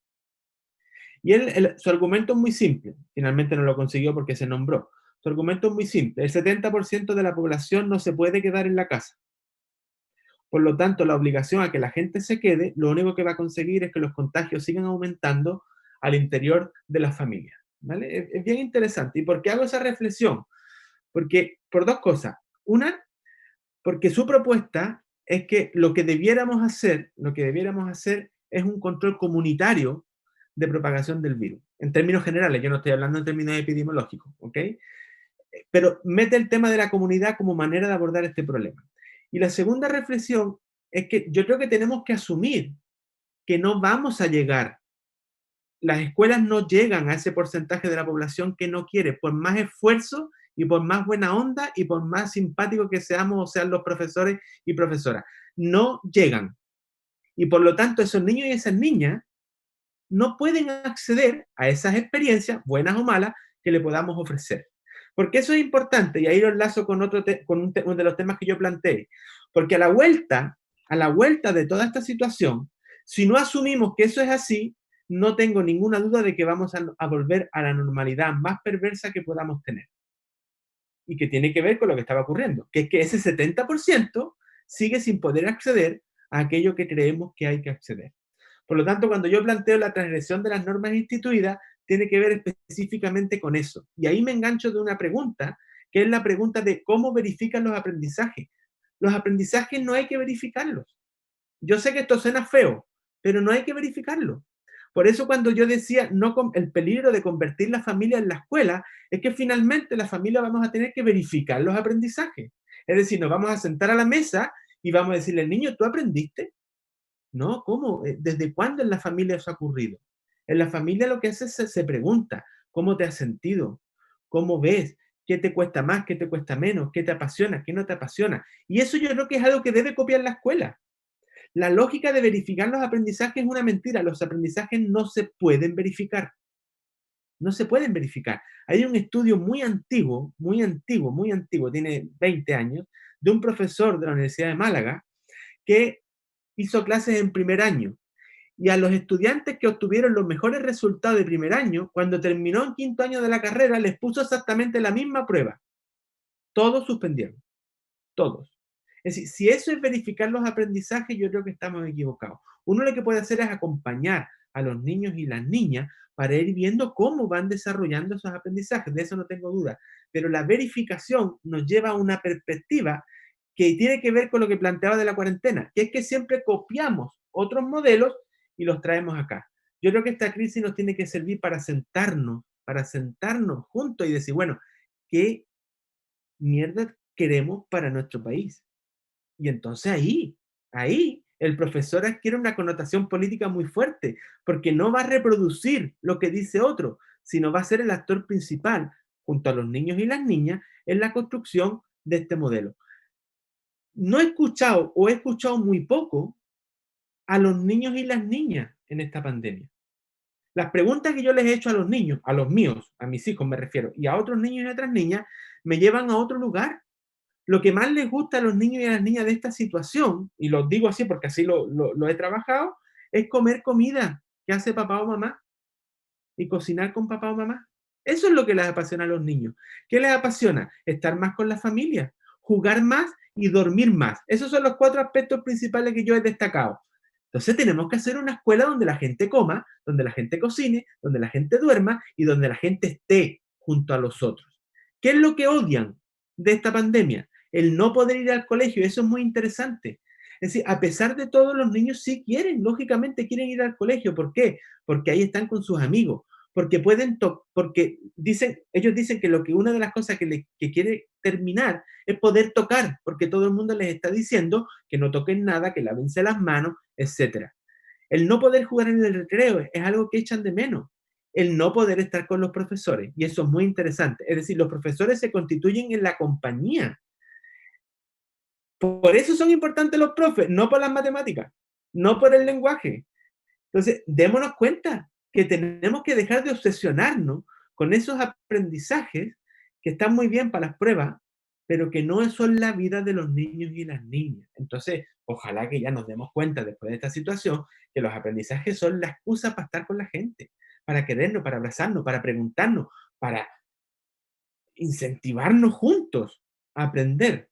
Y su argumento es muy simple, finalmente no lo consiguió porque se nombró. Su argumento es muy simple, el 70% de la población no se puede quedar en la casa. Por lo tanto, la obligación a que la gente se quede, lo único que va a conseguir es que los contagios sigan aumentando al interior de las familias. ¿Vale? Es bien interesante. ¿Y por qué hago esa reflexión? Porque, por dos cosas. Una, porque su propuesta es que lo que debiéramos hacer es un control comunitario de propagación del virus. En términos generales, yo no estoy hablando en términos epidemiológicos, ¿ok? Pero mete el tema de la comunidad como manera de abordar este problema. Y la segunda reflexión es que yo creo que tenemos que asumir que no vamos a llegar. Las escuelas no llegan a ese porcentaje de la población que no quiere, por más esfuerzo y por más buena onda y por más simpáticos que seamos o sean los profesores y profesoras. No llegan. Y por lo tanto, esos niños y esas niñas no pueden acceder a esas experiencias, buenas o malas, que le podamos ofrecer. Porque eso es importante, y ahí lo enlazo con uno de los temas que yo planteé. Porque a la vuelta de toda esta situación, si no asumimos que eso es así, no tengo ninguna duda de que vamos a volver a la normalidad más perversa que podamos tener. Y que tiene que ver con lo que estaba ocurriendo, que es que ese 70% sigue sin poder acceder a aquello que creemos que hay que acceder. Por lo tanto, cuando yo planteo la transgresión de las normas instituidas, tiene que ver específicamente con eso. Y ahí me engancho de una pregunta, que es la pregunta de cómo verifican los aprendizajes. Los aprendizajes no hay que verificarlos. Yo sé que esto suena feo, pero no hay que verificarlo. Por eso cuando yo decía el peligro de convertir la familia en la escuela, es que finalmente la familia vamos a tener que verificar los aprendizajes. Es decir, nos vamos a sentar a la mesa y vamos a decirle al niño, ¿tú aprendiste? No, ¿cómo? ¿Desde cuándo en la familia eso ha ocurrido? En la familia lo que hace es se pregunta, ¿cómo te has sentido? ¿Cómo ves? ¿Qué te cuesta más? ¿Qué te cuesta menos? ¿Qué te apasiona? ¿Qué no te apasiona? Y eso yo creo que es algo que debe copiar la escuela. La lógica de verificar los aprendizajes es una mentira. Los aprendizajes no se pueden verificar. No se pueden verificar. Hay un estudio muy antiguo, tiene 20 años, de un profesor de la Universidad de Málaga que hizo clases en primer año. Y a los estudiantes que obtuvieron los mejores resultados de primer año, cuando terminó en quinto año de la carrera, les puso exactamente la misma prueba. Todos suspendieron. Todos. Es decir, si eso es verificar los aprendizajes, yo creo que estamos equivocados. Uno lo que puede hacer es acompañar a los niños y las niñas para ir viendo cómo van desarrollando esos aprendizajes, de eso no tengo duda. Pero la verificación nos lleva a una perspectiva que tiene que ver con lo que planteaba de la cuarentena, que es que siempre copiamos otros modelos y los traemos acá. Yo creo que esta crisis nos tiene que servir para sentarnos juntos y decir, bueno, ¿qué mierda queremos para nuestro país? Y entonces ahí el profesor adquiere una connotación política muy fuerte, porque no va a reproducir lo que dice otro, sino va a ser el actor principal, junto a los niños y las niñas, en la construcción de este modelo. No he escuchado, o he escuchado muy poco, a los niños y las niñas en esta pandemia. Las preguntas que yo les he hecho a los niños, a los míos, a mis hijos me refiero, y a otros niños y otras niñas, me llevan a otro lugar. Lo que más les gusta a los niños y a las niñas de esta situación, y lo digo así porque así lo he trabajado, es comer comida que hace papá o mamá y cocinar con papá o mamá. Eso es lo que les apasiona a los niños. ¿Qué les apasiona? Estar más con la familia, jugar más y dormir más. Esos son los 4 aspectos principales que yo he destacado. Entonces tenemos que hacer una escuela donde la gente coma, donde la gente cocine, donde la gente duerma y donde la gente esté junto a los otros. ¿Qué es lo que odian de esta pandemia? El no poder ir al colegio. Eso es muy interesante. Es decir, a pesar de todo, los niños sí quieren, lógicamente quieren ir al colegio. ¿Por qué? Porque ahí están con sus amigos. Porque pueden porque ellos dicen que una de las cosas que quiere terminar es poder tocar, porque todo el mundo les está diciendo que no toquen nada, que lávense las manos, etc. El no poder jugar en el recreo es algo que echan de menos. El no poder estar con los profesores, y eso es muy interesante. Es decir, los profesores se constituyen en la compañía. Por eso son importantes los profes, no por las matemáticas, no por el lenguaje. Entonces, démonos cuenta que tenemos que dejar de obsesionarnos con esos aprendizajes que están muy bien para las pruebas, pero que no son la vida de los niños y las niñas. Entonces, ojalá que ya nos demos cuenta después de esta situación que los aprendizajes son la excusa para estar con la gente, para querernos, para abrazarnos, para preguntarnos, para incentivarnos juntos a aprender,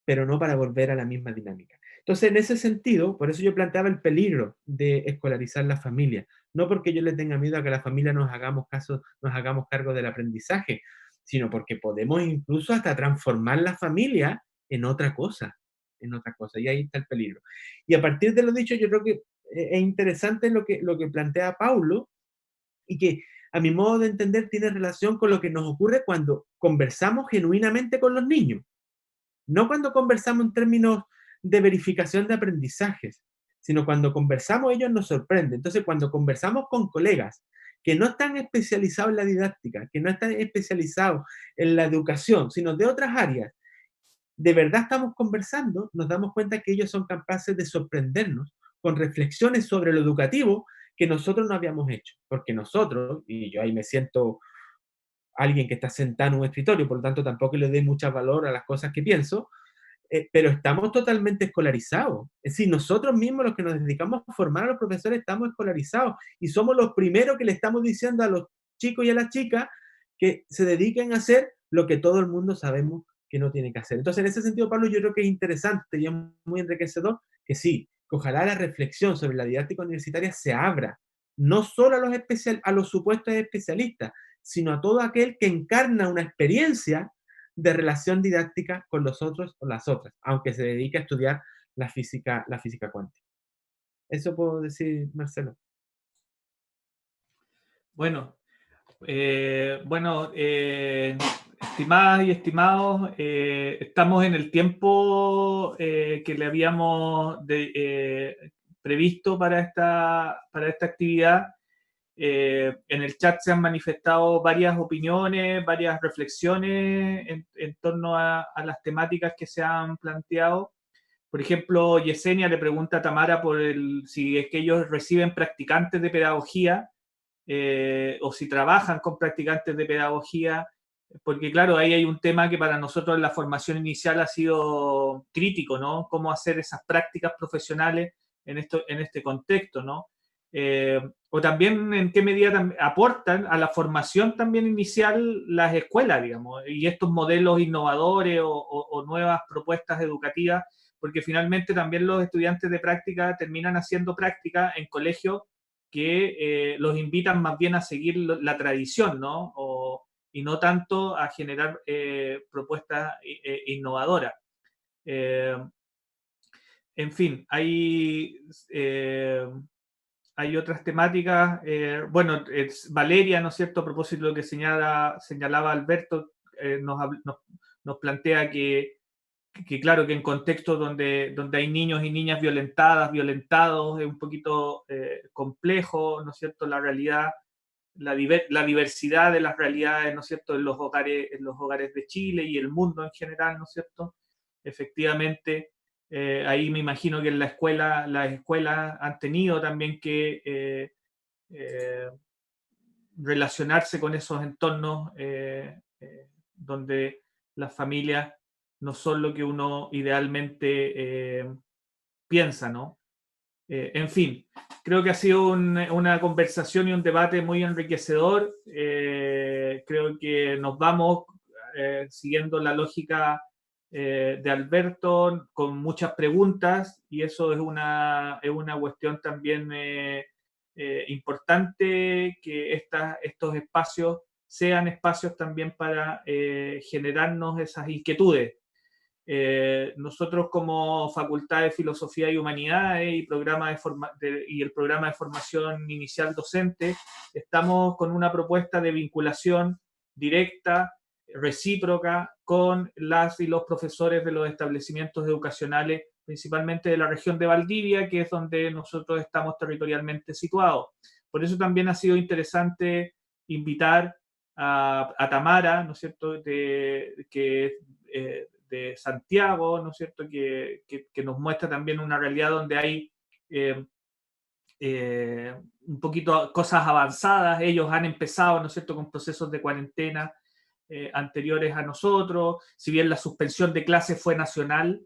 pero no para volver a la misma dinámica. Entonces, en ese sentido, por eso yo planteaba el peligro de escolarizar la familia. No porque yo le tenga miedo a que la familia nos hagamos cargo del aprendizaje, sino porque podemos incluso hasta transformar la familia en otra cosa, y ahí está el peligro. Y a partir de lo dicho, yo creo que es interesante lo que plantea Paulo, y que a mi modo de entender tiene relación con lo que nos ocurre cuando conversamos genuinamente con los niños. No cuando conversamos en términos de verificación de aprendizajes, sino cuando conversamos ellos nos sorprenden. Entonces, cuando conversamos con colegas que no están especializados en la didáctica, que no están especializados en la educación, sino de otras áreas, de verdad estamos conversando, nos damos cuenta que ellos son capaces de sorprendernos con reflexiones sobre lo educativo que nosotros no habíamos hecho. Porque nosotros, y yo ahí me siento alguien que está sentado en un escritorio, por lo tanto tampoco le doy mucho valor a las cosas que pienso, pero estamos totalmente escolarizados. Es decir, nosotros mismos los que nos dedicamos a formar a los profesores estamos escolarizados y somos los primeros que le estamos diciendo a los chicos y a las chicas que se dediquen a hacer lo que todo el mundo sabemos que no tienen que hacer. Entonces, en ese sentido, Pablo, yo creo que es interesante y es muy enriquecedor que sí, que ojalá la reflexión sobre la didáctica universitaria se abra, no solo a los supuestos especialistas, sino a todo aquel que encarna una experiencia de relación didáctica con los otros o las otras, aunque se dedique a estudiar la física cuántica. Eso puedo decir, Marcelo. Bueno, estimadas y estimados, estamos en el tiempo que le habíamos previsto para esta actividad. En el chat se han manifestado varias opiniones, varias reflexiones en torno a las temáticas que se han planteado. Por ejemplo, Yesenia le pregunta a Tamara si es que ellos reciben practicantes de pedagogía o si trabajan con practicantes de pedagogía, porque claro, ahí hay un tema que para nosotros en la formación inicial ha sido crítico, ¿no? Cómo hacer esas prácticas profesionales en este contexto, ¿no? O también en qué medida aportan a la formación también inicial las escuelas, digamos, y estos modelos innovadores o nuevas propuestas educativas, porque finalmente también los estudiantes de práctica terminan haciendo práctica en colegios que los invitan más bien a seguir la tradición, ¿no? Y no tanto a generar propuestas innovadoras. En fin, hay otras temáticas. Bueno, Valeria, ¿no es cierto? A propósito de lo que señalaba Alberto, nos plantea que claro, que en contextos donde hay niños y niñas violentados, es un poquito complejo, ¿no es cierto?, la realidad, la diversidad de las realidades, ¿no es cierto?, en los hogares de Chile y el mundo en general, ¿no es cierto? Efectivamente, ahí me imagino que en las escuelas han tenido también que relacionarse con esos entornos donde las familias no son lo que uno idealmente piensa, ¿no? En fin, creo que ha sido una conversación y un debate muy enriquecedor. Creo que nos vamos siguiendo la lógica de Alberto con muchas preguntas y eso es una cuestión también importante, que estos espacios sean espacios también para generarnos esas inquietudes. Nosotros como Facultad de Filosofía y Humanidades y el programa de formación inicial docente, estamos con una propuesta de vinculación directa, recíproca, con las y los profesores de los establecimientos educacionales, principalmente de la región de Valdivia, que es donde nosotros estamos territorialmente situados. Por eso también ha sido interesante invitar a Tamara, ¿no es cierto?, de Santiago, ¿no es cierto?, que nos muestra también una realidad donde hay un poquito cosas avanzadas. Ellos han empezado, ¿no es cierto?, con procesos de cuarentena anteriores a nosotros. Si bien la suspensión de clases fue nacional,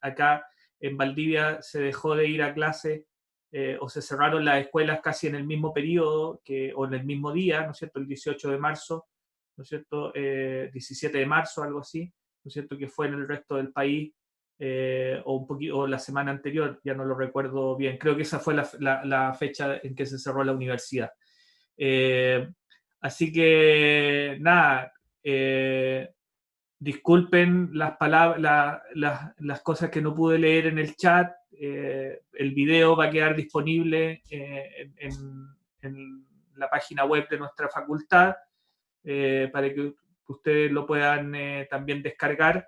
acá en Valdivia se dejó de ir a clase o se cerraron las escuelas casi en el mismo periodo o en el mismo día, ¿no es cierto?, el 18 de marzo, ¿no es cierto?, 17 de marzo, algo así, ¿no es cierto?, que fue en el resto del país, o la semana anterior, ya no lo recuerdo bien. Creo que esa fue la fecha en que se cerró la universidad. Así que, nada, disculpen las palabras, las cosas que no pude leer en el chat. El video va a quedar disponible en la página web de nuestra facultad para que ustedes lo puedan también descargar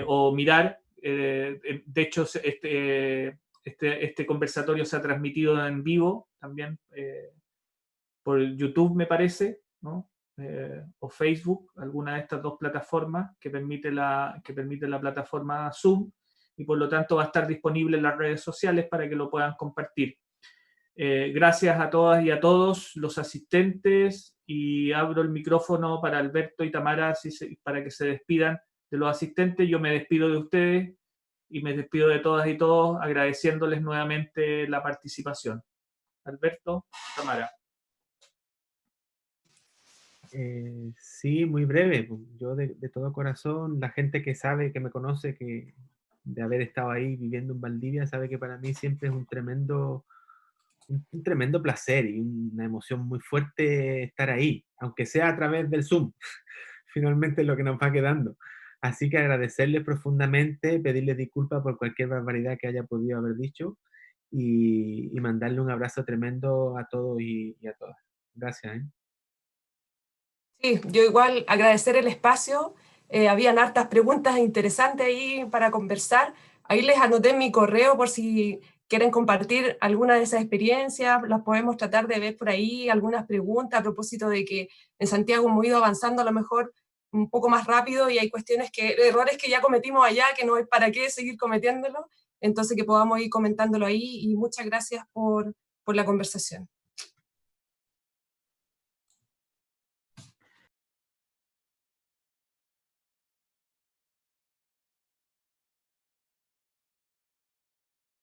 o mirar. De hecho, este conversatorio se ha transmitido en vivo también por YouTube, me parece, ¿no? O Facebook, alguna de estas dos plataformas que permite la plataforma Zoom, y por lo tanto va a estar disponible en las redes sociales para que lo puedan compartir. Gracias a todas y a todos los asistentes, y abro el micrófono para Alberto y Tamara para que se despidan de los asistentes. Yo me despido de ustedes y me despido de todas y todos agradeciéndoles nuevamente la participación. Alberto, Tamara. Sí, muy breve. Yo de todo corazón, la gente que sabe, que me conoce, que de haber estado ahí viviendo en Valdivia, sabe que para mí siempre es un tremendo placer y una emoción muy fuerte estar ahí, aunque sea a través del Zoom. Finalmente es lo que nos va quedando. Así que agradecerles profundamente, pedirles disculpas por cualquier barbaridad que haya podido haber dicho y mandarle un abrazo tremendo a todos y a todas. Gracias. Sí, yo igual agradecer el espacio. Habían hartas preguntas interesantes ahí para conversar. Ahí les anoté mi correo por si quieren compartir alguna de esas experiencias. Las podemos tratar de ver por ahí, algunas preguntas a propósito de que en Santiago hemos ido avanzando a lo mejor un poco más rápido y hay errores que ya cometimos allá, que no hay para qué seguir cometiéndolo, entonces que podamos ir comentándolo ahí, y muchas gracias por la conversación.